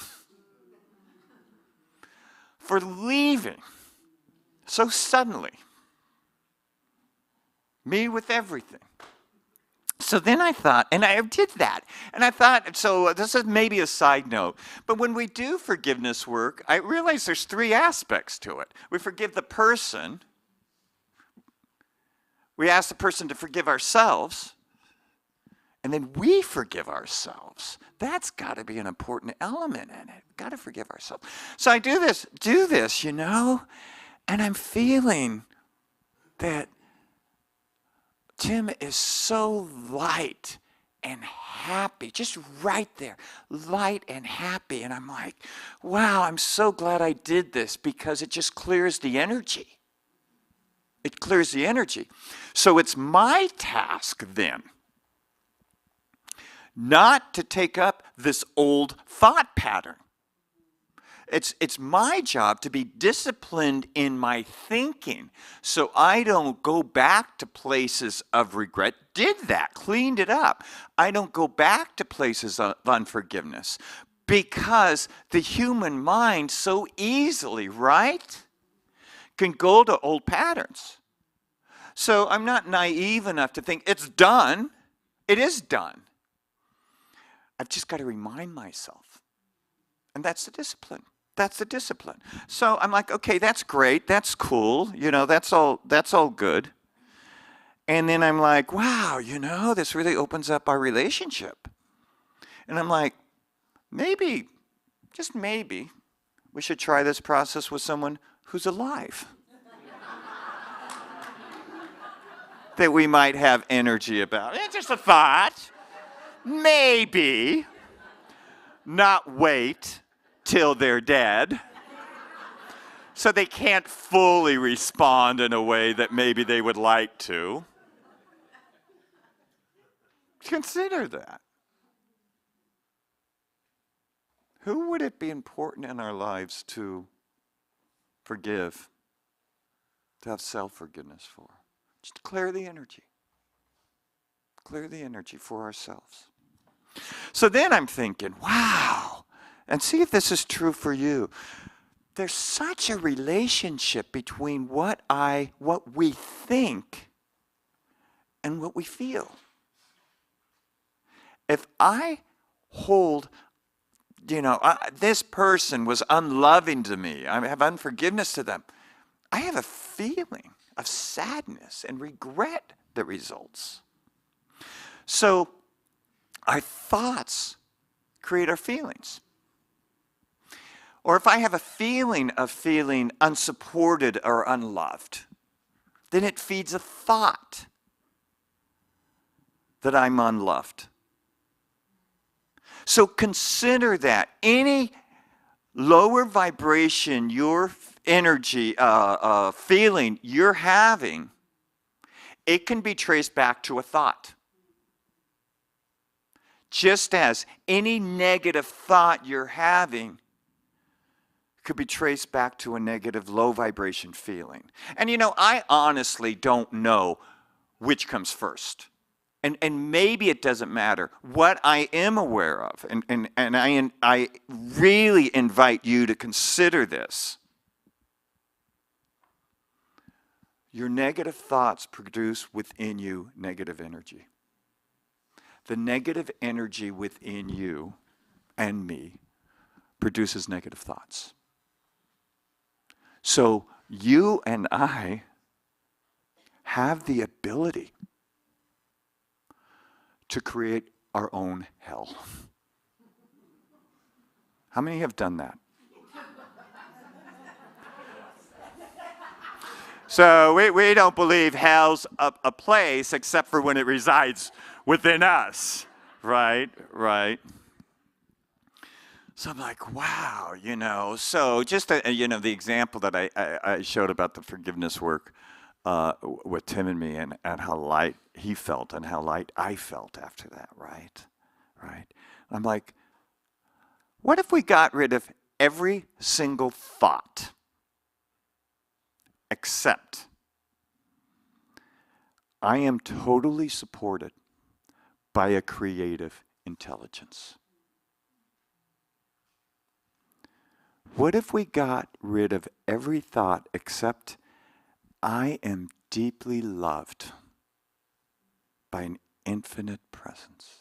for leaving so suddenly, me with everything. So then I thought, and I did that, and I thought, so this is maybe a side note, but when we do forgiveness work, I realize there's 3 aspects to it. We forgive the person, we ask the person to forgive ourselves, and then we forgive ourselves. That's got to be an important element in it. Got to forgive ourselves. So I do this, you know, and I'm feeling that Tim is so light and happy, just right there, light and happy. And I'm like, wow, I'm so glad I did this because it just clears the energy. It clears the energy. So it's my task then not to take up this old thought pattern. It's my job to be disciplined in my thinking so I don't go back to places of regret. Did that, cleaned it up. I don't go back to places of unforgiveness because the human mind so easily, right, can go to old patterns. So I'm not naive enough to think it's done. It is done. I've just got to remind myself. And that's the discipline. That's the discipline. So I'm like, okay, that's great. That's cool. You know, that's all good. And then I'm like, wow, you know, this really opens up our relationship. And I'm like, maybe, just maybe, we should try this process with someone who's alive. That we might have energy about. It's just a thought. Maybe. Not wait till they're dead. So they can't fully respond in a way that maybe they would like to. Consider that. Who would it be important in our lives to forgive, to have self-forgiveness for? Just clear the energy. Clear the energy for ourselves. So then I'm thinking, wow, and see if this is true for you. There's such a relationship between what we think and what we feel. If I hold, you know, this person was unloving to me, I have unforgiveness to them, I have a feeling of sadness and regret that results. So our thoughts create our feelings. Or if I have a feeling of feeling unsupported or unloved, then it feeds a thought that I'm unloved. So consider that. Any lower vibration, your energy, feeling you're having, it can be traced back to a thought. Just as any negative thought you're having could be traced back to a negative low vibration feeling. And you know, I honestly don't know which comes first. And maybe it doesn't matter. What I am aware of, and I really invite you to consider this. Your negative thoughts produce within you negative energy. The negative energy within you and me produces negative thoughts. So you and I have the ability to create our own hell. How many have done that? So we don't believe hell's a place except for when it resides within us, right? Right. So I'm like, wow, So just, the example that I showed about the forgiveness work with Tim and me, and how light he felt and how light I felt after that, right? Right. I'm like, what if we got rid of every single thought except I am totally supported by a creative intelligence? What if we got rid of every thought except I am deeply loved by an infinite presence?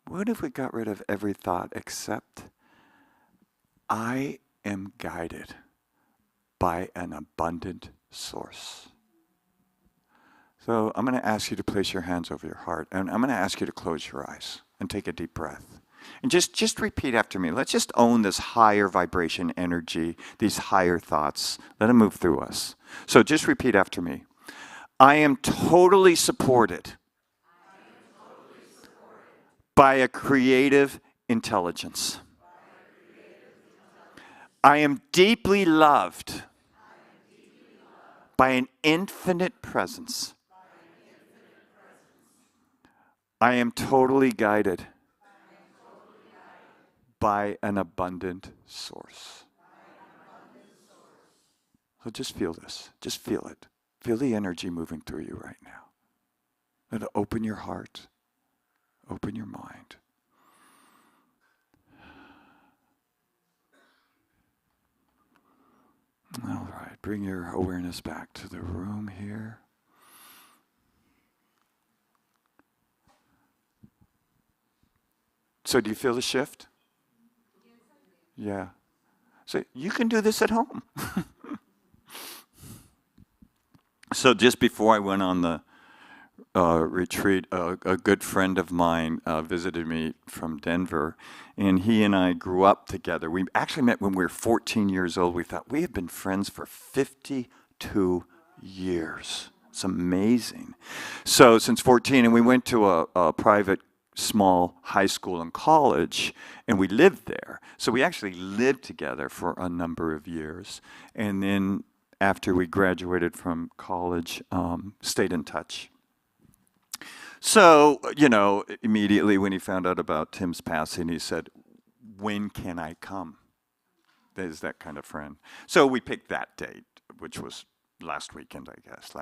What if we got rid of every thought except I am guided by an abundant source? So I'm going to ask you to place your hands over your heart, and I'm going to ask you to close your eyes and take a deep breath. And just repeat after me. Let's just own this higher vibration energy, these higher thoughts. Let them move through us. So just repeat after me. I am totally supported by a creative intelligence. I am deeply loved by an infinite presence. I am totally guided by an abundant source. So just feel this. Just feel it. Feel the energy moving through you right now. Let it open your heart. Open your mind. All right. Bring your awareness back to the room here. So do you feel the shift? Yeah. So you can do this at home. So just before I went on the retreat, a good friend of mine visited me from Denver, and he and I grew up together. We actually met when we were 14 years old. We thought we had been friends for 52 years. It's amazing. So since 14, and we went to a private small high school and college, and we lived there. So we actually lived together for a number of years. And then after we graduated from college, stayed in touch. So, immediately when he found out about Tim's passing, he said, when can I come? There's that kind of friend. So we picked that date, which was last weekend, I guess,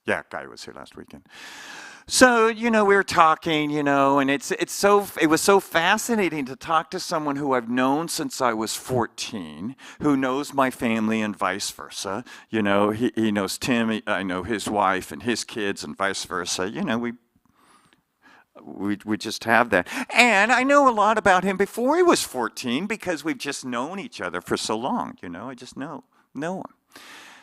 Yeah, Guy was here last weekend. So, we were talking, and it was so fascinating to talk to someone who I've known since I was 14, who knows my family and vice versa. He knows Tim, I know his wife and his kids and vice versa. We just have that. And I know a lot about him before he was 14 because we've just known each other for so long, I just know him.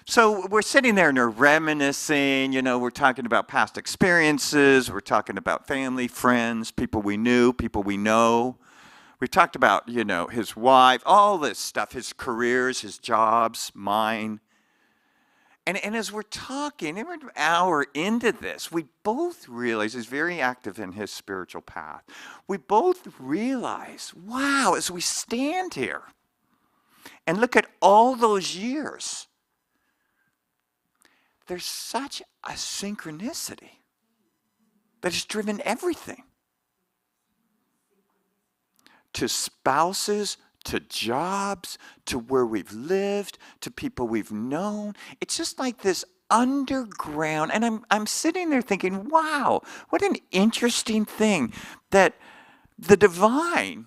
So we're sitting there and we're reminiscing, we're talking about past experiences, we're talking about family, friends, people we knew, people we know. We talked about, his wife, all this stuff, his careers, his jobs, mine. And as we're talking, we're an hour into this, we both realize, he's very active in his spiritual path. We both realize, wow, as we stand here and look at all those years, there's such a synchronicity that has driven everything. To spouses, to jobs, to where we've lived, to people we've known. It's just like this underground, and I'm sitting there thinking, wow, what an interesting thing that the divine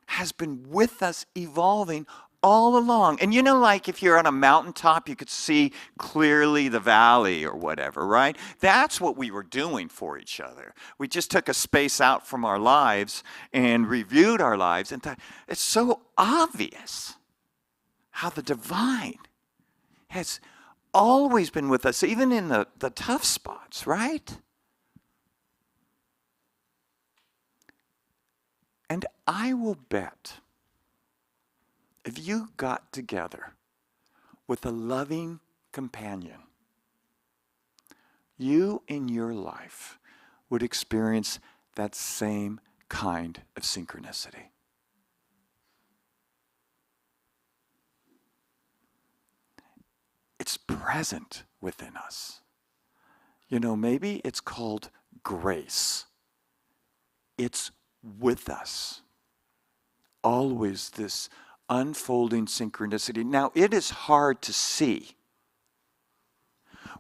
has been with us evolving all along. And like if you're on a mountaintop, you could see clearly the valley or whatever, right? That's what we were doing for each other. We just took a space out from our lives and reviewed our lives and thought, it's so obvious how the divine has always been with us, even in the tough spots, right? And I will bet if you got together with a loving companion you in your life would experience that same kind of synchronicity. It's present within us. You know, maybe it's called grace. It's with us. Always this unfolding synchronicity. Now, it is hard to see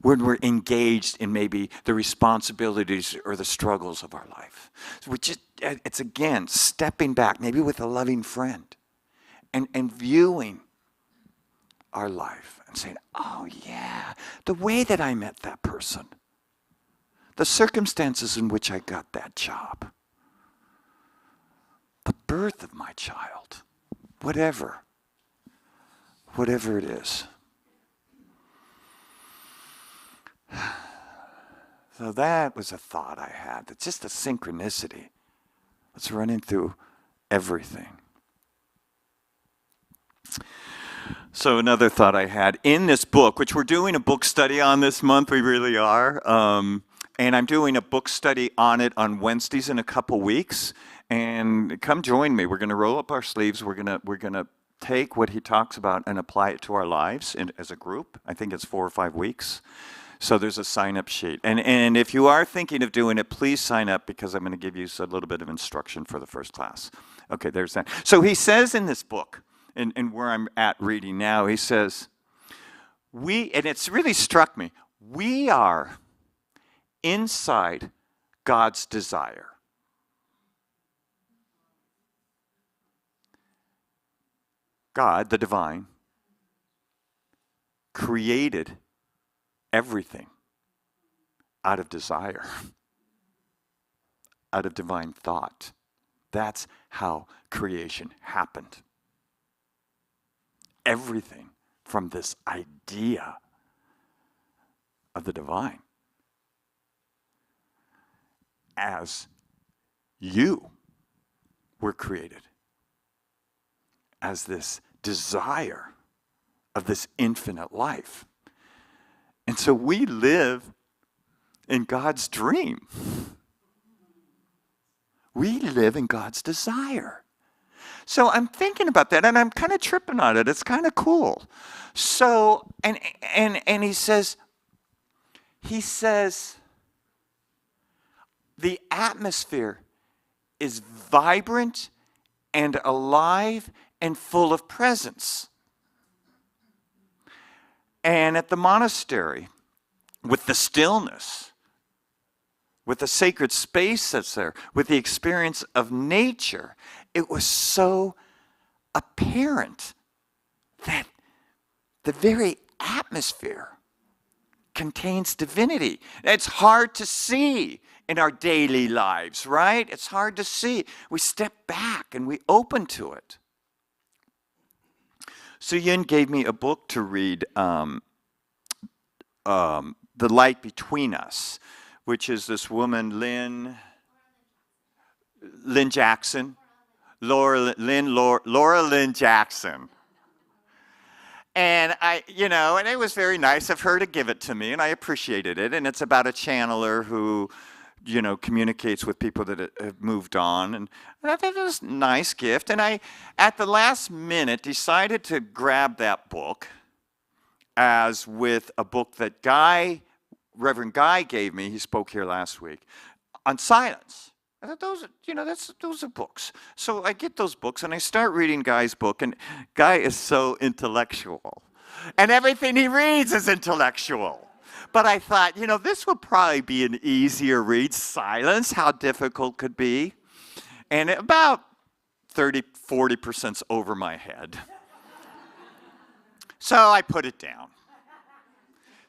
when we're engaged in maybe the responsibilities or the struggles of our life. So it's again, stepping back, maybe with a loving friend, and viewing our life and saying, oh yeah, the way that I met that person, the circumstances in which I got that job, the birth of my child, whatever it is. So that was a thought I had. It's just a synchronicity that's running through everything. So another thought I had in this book, which we're doing a book study on this month, we really are. And I'm doing a book study on it on Wednesdays in a couple weeks. And come join me. We're going to roll up our sleeves. We're going to take what he talks about and apply it to our lives as a group. I think it's 4 or 5 weeks. So there's a sign-up sheet. And if you are thinking of doing it, please sign up because I'm going to give you a little bit of instruction for the first class. Okay, there's that. So he says in this book, and where I'm at reading now, he says, and it's really struck me, we are inside God's desire. God, the divine, created everything out of desire, out of divine thought. That's how creation happened. Everything from this idea of the divine. As you were created, as this desire of this infinite life. And so we live in God's dream. We live in God's desire. So I'm thinking about that, and I'm kind of tripping on it. It's kind of cool. So, and he says, the atmosphere is vibrant and alive and full of presence. And at the monastery, with the stillness, with the sacred space that's there, with the experience of nature, it was so apparent that the very atmosphere contains divinity. It's hard to see in our daily lives, right? It's hard to see. We step back and we open to it. So Yin gave me a book to read, The Light Between Us, which is this woman, Lynn Jackson. Laura Lynn Jackson. And and it was very nice of her to give it to me, and I appreciated it. And it's about a channeler who, communicates with people that have moved on. And I thought it was a nice gift. And I, at the last minute, decided to grab that book as with a book that Reverend Guy gave me. He spoke here last week on silence. I thought those are books. So I get those books and I start reading Guy's book, and Guy is so intellectual. And everything he reads is intellectual. But I thought, this would probably be an easier read. Silence, how difficult could be. And about 40%'s over my head. So I put it down.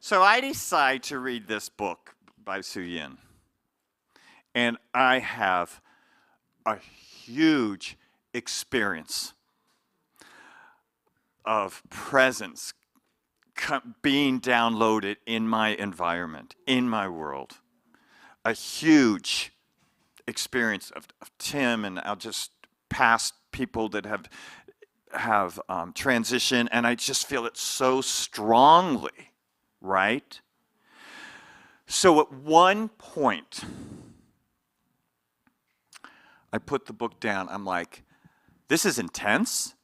So I decide to read this book by Su Yin. And I have a huge experience of presence being downloaded in my environment, in my world. A huge experience of Tim, and I'll just past people that have transitioned, and I just feel it so strongly, right? So at one point, I put the book down. I'm like, this is intense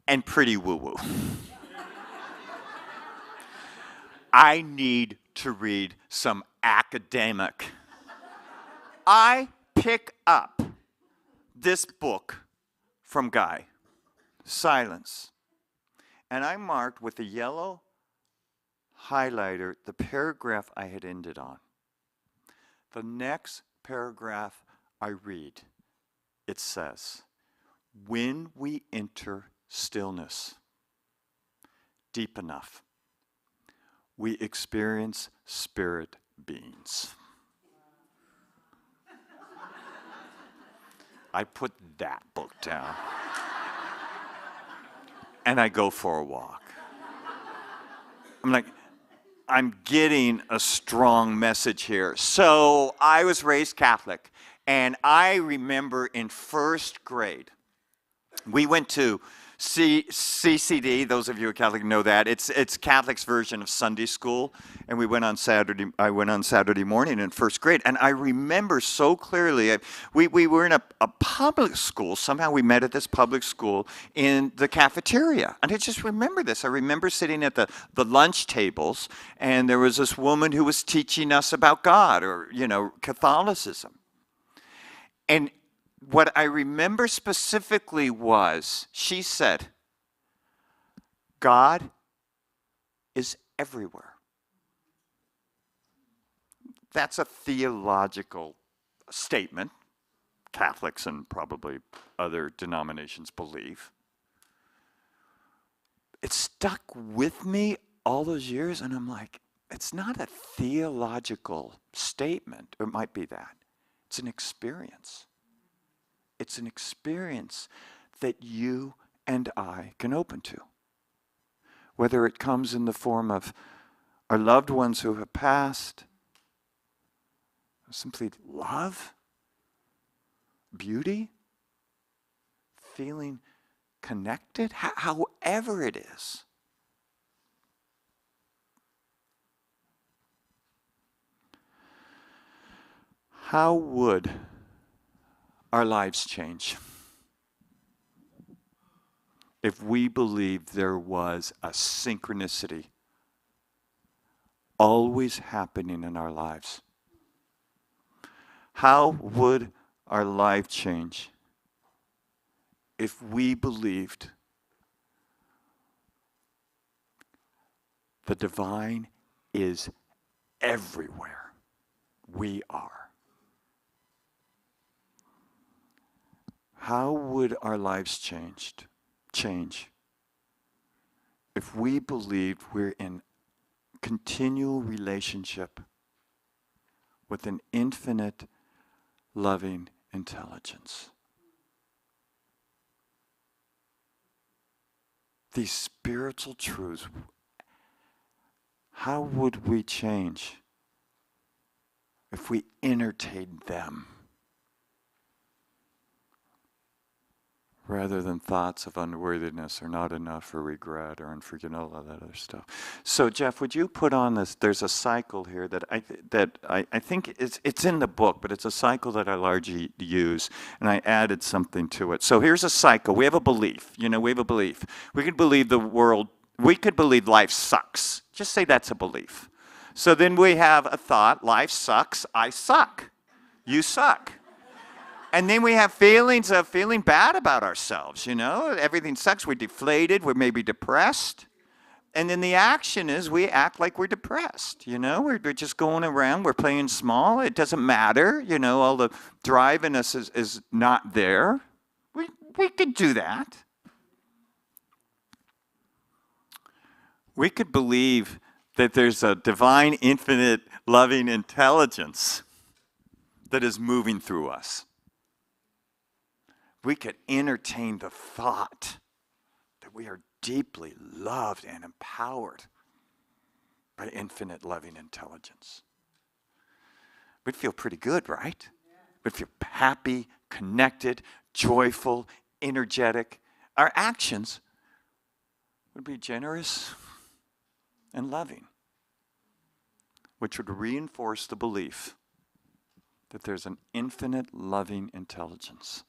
and pretty woo-woo. I need to read some academic. I pick up this book from Guy, Silence, and I marked with a yellow highlighter the paragraph I had ended on. The next paragraph I read, it says, when we enter stillness deep enough, we experience spirit beings. I put that book down and I go for a walk. I'm like, I'm getting a strong message here. So I was raised Catholic, and I remember in first grade, we went to CCD. Those of you who are Catholic know that. It's Catholic's version of Sunday school, and we went on Saturday. I went on Saturday morning in first grade, and I remember so clearly. We were in a public school. Somehow we met at this public school in the cafeteria, and I just remember this. I remember sitting at the lunch tables, and there was this woman who was teaching us about God, or Catholicism, and what I remember specifically was, she said, God is everywhere. That's a theological statement. Catholics and probably other denominations believe. It stuck with me all those years, and I'm like, it's not a theological statement. It might be that. It's an experience. It's an experience that you and I can open to. Whether it comes in the form of our loved ones who have passed, simply love, beauty, feeling connected, however it is. How would our lives change if we believed there was a synchronicity always happening in our lives? How would our life change if we believed the divine is everywhere we are? How would our lives change if we believed we're in continual relationship with an infinite, loving intelligence? These spiritual truths, how would we change if we entertained them rather than thoughts of unworthiness or not enough or regret or unforgiveness, all of that other stuff? So Jeff, would you put on this? There's a cycle here that I think it's in the book, but it's a cycle that I largely use, and I added something to it. So here's a cycle. We have a belief. We have a belief. We could believe we could believe life sucks. Just say that's a belief. So then we have a thought, life sucks, I suck, you suck. And then we have feelings of feeling bad about ourselves, Everything sucks, we're deflated, we're maybe depressed. And then the action is we act like we're depressed, We're just going around, we're playing small, it doesn't matter, all the drive in us is not there. We could do that. We could believe that there's a divine, infinite, loving intelligence that is moving through us. We could entertain the thought that we are deeply loved and empowered by infinite loving intelligence. We'd feel pretty good, right? We'd feel happy, connected, joyful, energetic. Our actions would be generous and loving. which would reinforce the belief that there's an infinite loving intelligence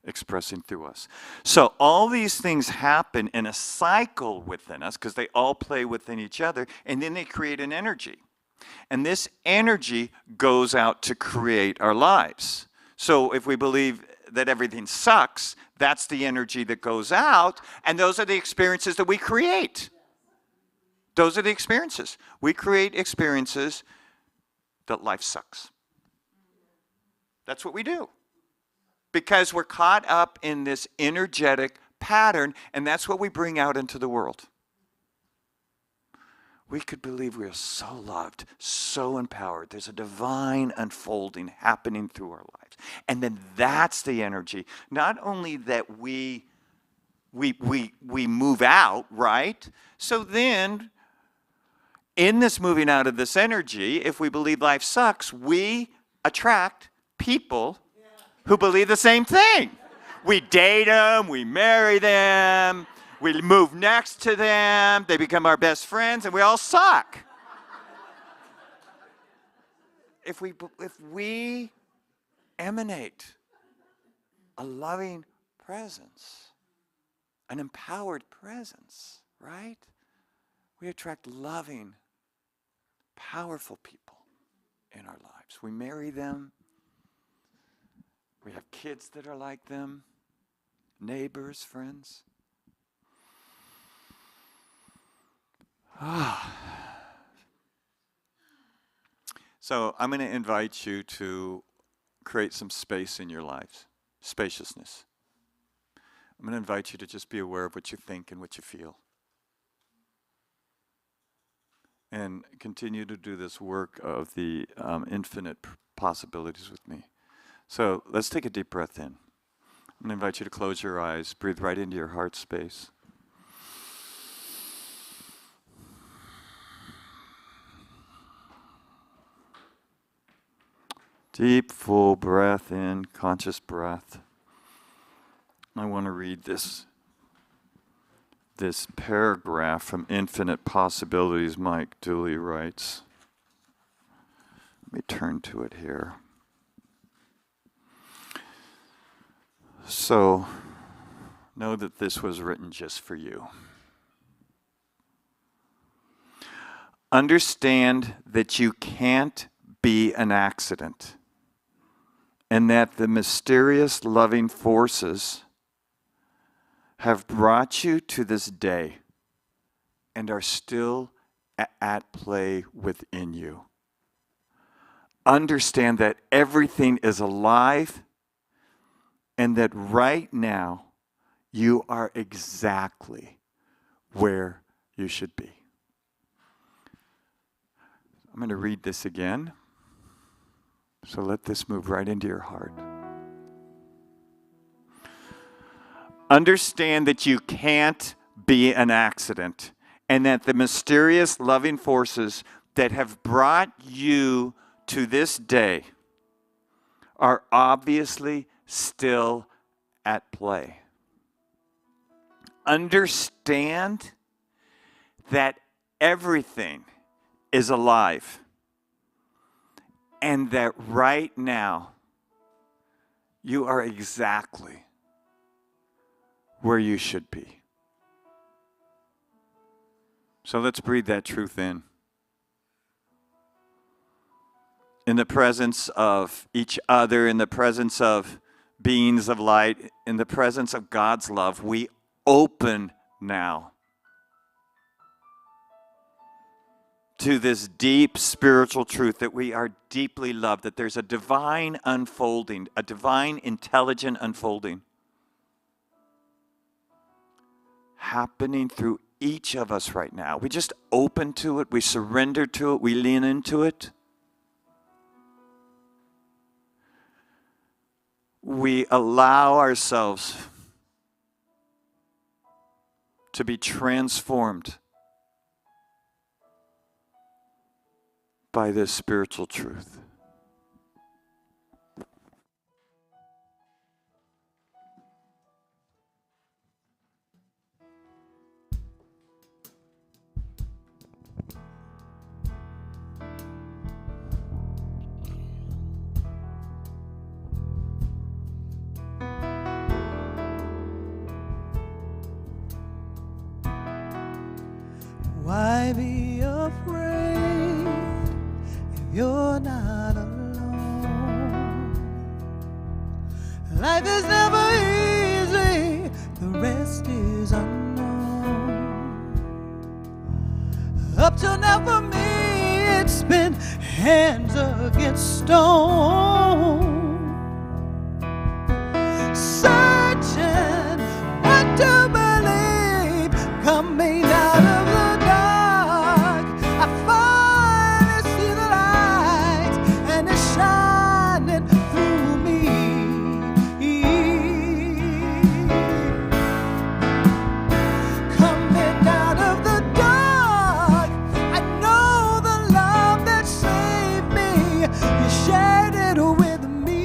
expressing through us. So all these things happen in a cycle within us because they all play within each other, and then they create an energy. And this energy goes out to create our lives. So if we believe that everything sucks, that's the energy that goes out, and those are the experiences that we create. Those are the experiences. We create experiences that life sucks. That's what we do. Because we're caught up in this energetic pattern, and that's what we bring out into the world. We could believe we are so loved, so empowered. There's a divine unfolding happening through our lives. And then that's the energy, not only that we move out, right? So then, in this moving out of this energy, if we believe life sucks, we attract people who believe the same thing. We date them, we marry them, we move next to them, they become our best friends, and we all suck. If we emanate a loving presence, an empowered presence, right? We attract loving, powerful people in our lives. We marry them. We have kids that are like them, neighbors, friends. So I'm going to invite you to create some space in your lives, spaciousness. I'm going to invite you to just be aware of what you think and what you feel. And continue to do this work of the infinite possibilities with me. So let's take a deep breath in. I'm going to invite you to close your eyes, breathe right into your heart space. Deep, full breath in, conscious breath. I want to read this paragraph from Infinite Possibilities Mike Dooley writes. Let me turn to it here. So, know that this was written just for you. Understand that you can't be an accident, and that the mysterious loving forces have brought you to this day and are still at play within you. Understand that everything is alive and that right now you are exactly where you should be. I'm going to read this again. So let this move right into your heart. Understand that you can't be an accident, and that the mysterious loving forces that have brought you to this day are obviously still at play. Understand that everything is alive, and that right now you are exactly where you should be. So let's breathe that truth in. In the presence of each other, in the presence of beings of light, in the presence of God's love, we open now to this deep spiritual truth that we are deeply loved, that there's a divine unfolding, a divine intelligent unfolding happening through each of us right now. We just open to it, we surrender to it, we lean into it. We allow ourselves to be transformed by this spiritual truth. Why be afraid if you're not alone? Life is never easy, the rest is unknown. Up till now for me, it's been hands against stone. Searching what to believe, coming out of the dark, I finally see the light, and it's shining through me. Coming out of the dark, I know the love that saved me. You shared it with me.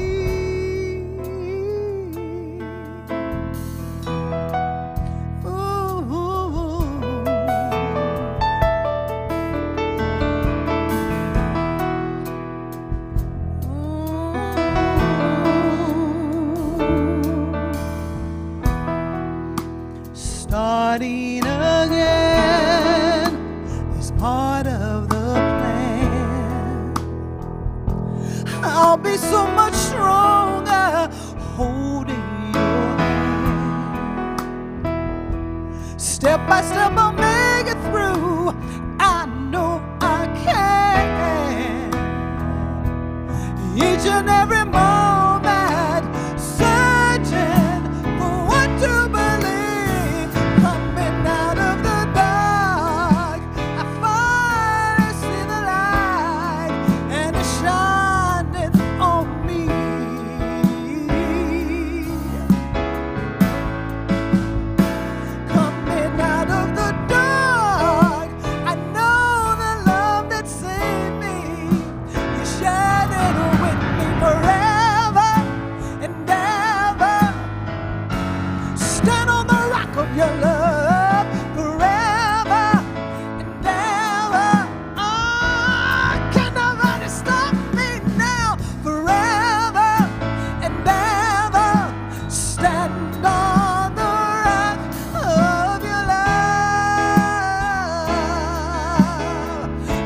Starting again is part of the plan. I'll be so much stronger holding your hand. Step by step I'll make it through. I know I can. Each and every moment, searching for what to believe. Coming out of the dark, I finally see the light, and it's shining on me. Coming out of the dark, I know the love that saved me. You shared it with me forever and ever. Stand on the rock of your love forever and ever. Oh, can nobody stop me now? Forever and ever. Stand on the rock of your love.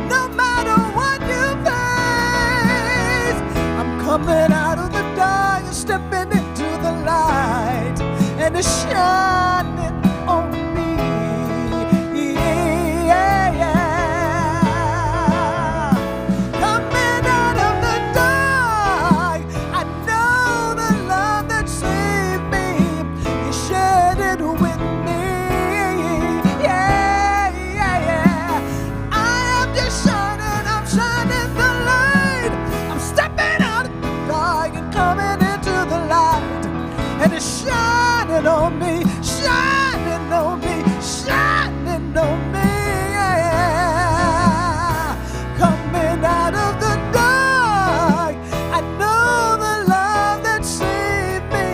No matter what you face, I'm coming out of the dark and stepping into the light, and it's shining on me. Yeah, yeah. Coming out of the dark, I know the love that saved me. You shared it with me. Yeah, yeah, yeah. I am just shining, I'm shining the light. I'm stepping out of the dark and coming into the light, and it's shining on me, shining on me, shining on me. Yeah. Coming out of the dark, I know the love that saved me.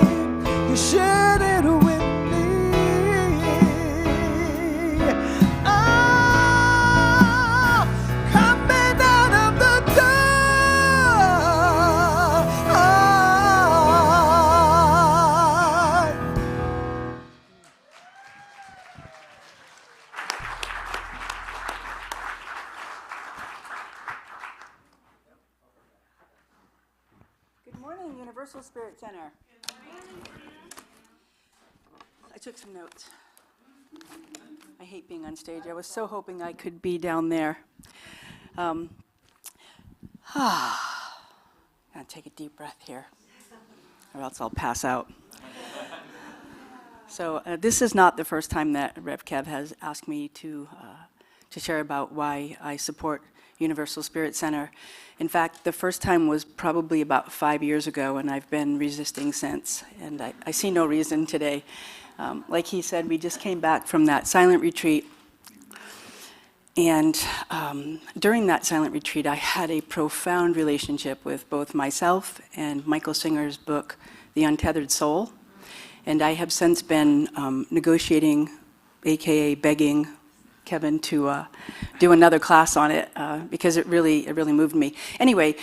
You shared it with me. Oh, coming out of the dark. Good morning, Universal Spirit Center. I took some notes. I hate being on stage. I was so hoping I could be down there. Gotta take a deep breath here, or else I'll pass out. So this is not the first time that Rev Kev has asked me to share about why I support Universal Spirit Center. In fact, the first time was probably about 5 years ago, and I've been resisting since, and I see no reason today. Like he said, we just came back from that silent retreat, and during that silent retreat, I had a profound relationship with both myself and Michael Singer's book, The Untethered Soul, and I have since been negotiating, AKA begging Kevin to do another class on it because it really moved me. Anyway,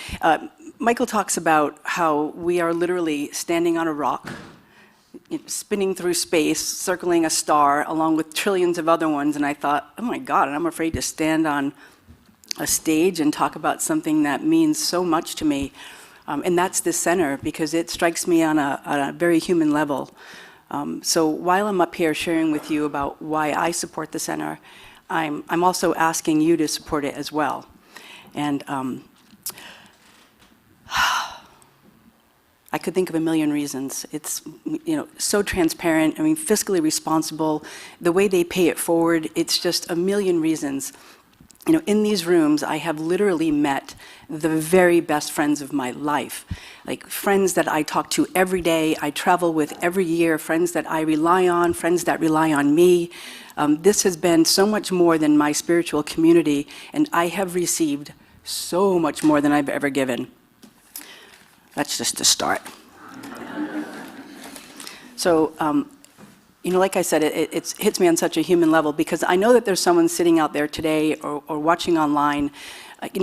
Michael talks about how we are literally standing on a rock spinning through space, circling a star, along with trillions of other ones. And I thought, oh my God, I'm afraid to stand on a stage and talk about something that means so much to me. And that's this center, because it strikes me on a very human level. So while I'm up here sharing with you about why I support the center, I'm also asking you to support it as well. And I could think of a million reasons. It's, so transparent, fiscally responsible, the way they pay it forward, it's just a million reasons. In these rooms, I have literally met the very best friends of my life, like friends that I talk to every day, I travel with every year, friends that I rely on, friends that rely on me. This has been so much more than my spiritual community, and I have received so much more than I've ever given. That's just a start. So, like I said, it hits me on such a human level, because I know that there's someone sitting out there today or watching online,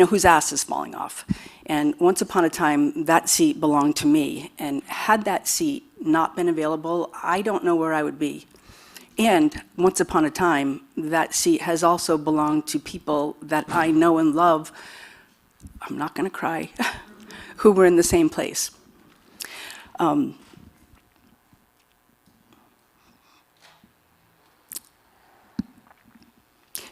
whose ass is falling off. And once upon a time, that seat belonged to me. And had that seat not been available, I don't know where I would be. And once upon a time, that seat has also belonged to people that I know and love. I'm not going to cry. Who were in the same place.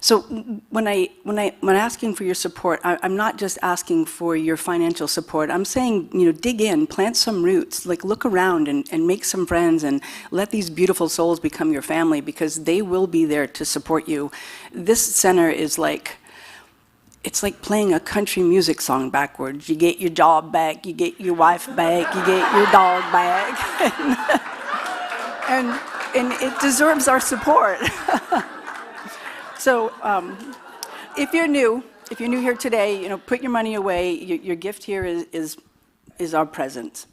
So when I'm asking for your support, I'm not just asking for your financial support. I'm saying, dig in, plant some roots, like look around and make some friends and let these beautiful souls become your family, because they will be there to support you. This center is it's like playing a country music song backwards. You get your job back, you get your wife back, you get your dog back. and it deserves our support. So if you're new here today, put your money away. Your gift here is our present.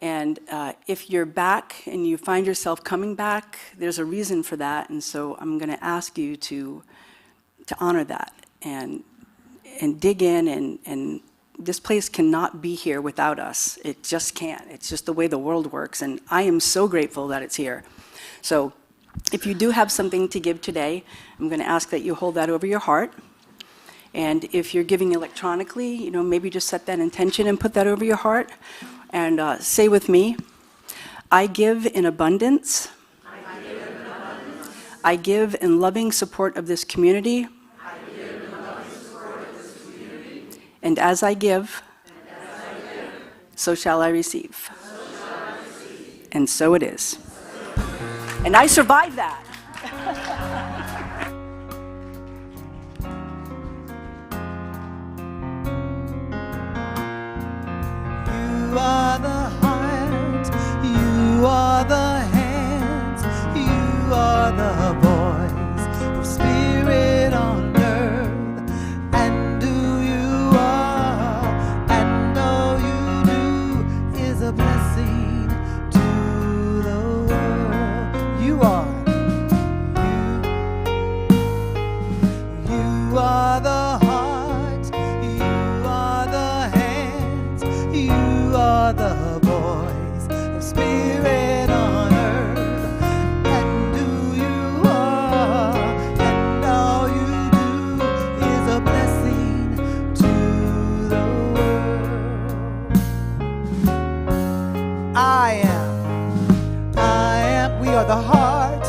And if you're back and you find yourself coming back, there's a reason for that. And so I'm going to ask you to honor that and dig in, and this place cannot be here without us. It just can't. It's just the way the world works, and I am so grateful that it's here. So if you do have something to give today, I'm going to ask that you hold that over your heart. And if you're giving electronically, maybe just set that intention and put that over your heart, and say with me, I give in abundance. I give in loving support of this community. And as I give, so shall I receive. And so it is. And I survived that. You are the heart, you are the hands, you are the voice of spirit on earth, and who you are, and all you do is a blessing to the world. You are the heart, you are the hands, you are the voice of spirit on earth, and who you are, and all you do is a blessing to the world. I am, we are the heart,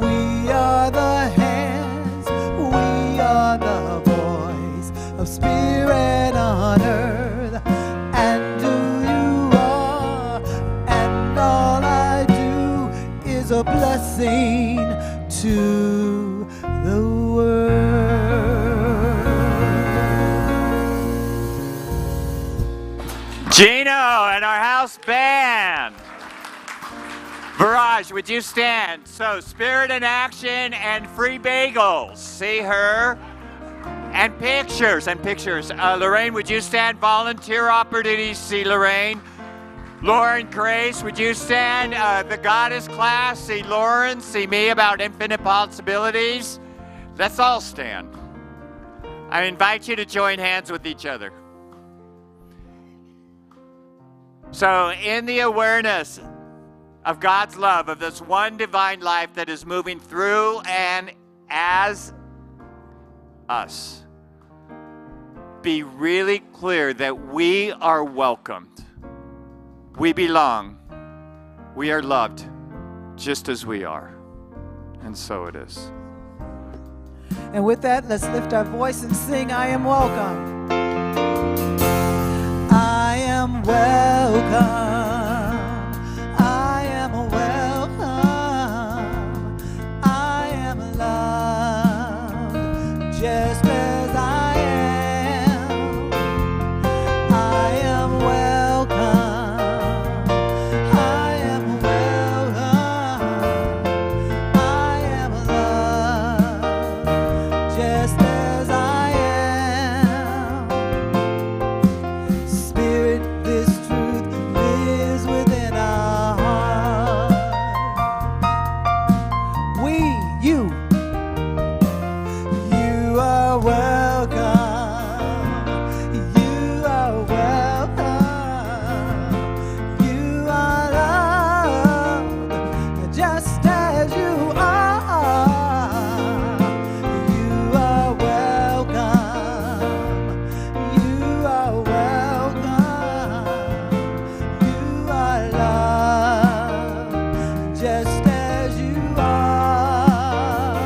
we are the hands, we are the voice of spirit on earth, and who you are, and all I do is a blessing to the world. Gino and our house band. Viraj, would you stand? So, Spirit in Action and free bagels. See her? And pictures. Lorraine, would you stand? Volunteer opportunities. See Lorraine. Lauren Grace, would you stand? The Goddess class. See Lauren. See me about infinite possibilities. Let's all stand. I invite you to join hands with each other. So, in the awareness of God's love, of this one divine life that is moving through and as us, be really clear that we are welcomed. We belong. We are loved just as we are. And so it is. And with that, let's lift our voice and sing, I am welcome. I am welcome. I am welcome. I am loved just as I am. I am welcome. I am welcome. I am loved just as I am. Spirit, this truth lives within our heart. You are welcome. You are welcome. You are loved just as you are. You are welcome. You are welcome. You are loved just as you are.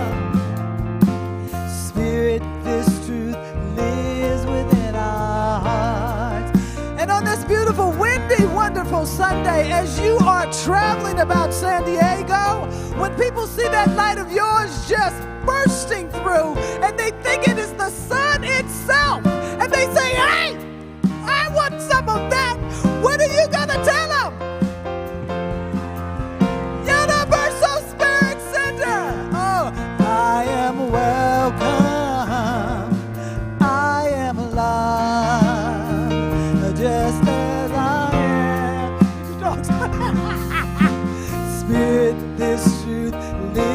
Spirit, this truth lives within our hearts. And on this beautiful, windy, wonderful Sunday, as you are traveling about San Diego, when people see that light of yours just bursting through, and they think it is the sun itself, and they say, hey, I want some of that, what are you going to tell them? Universal Spirit Center. Oh, I am welcome. I am loved just as I am. Spirit, this truth lives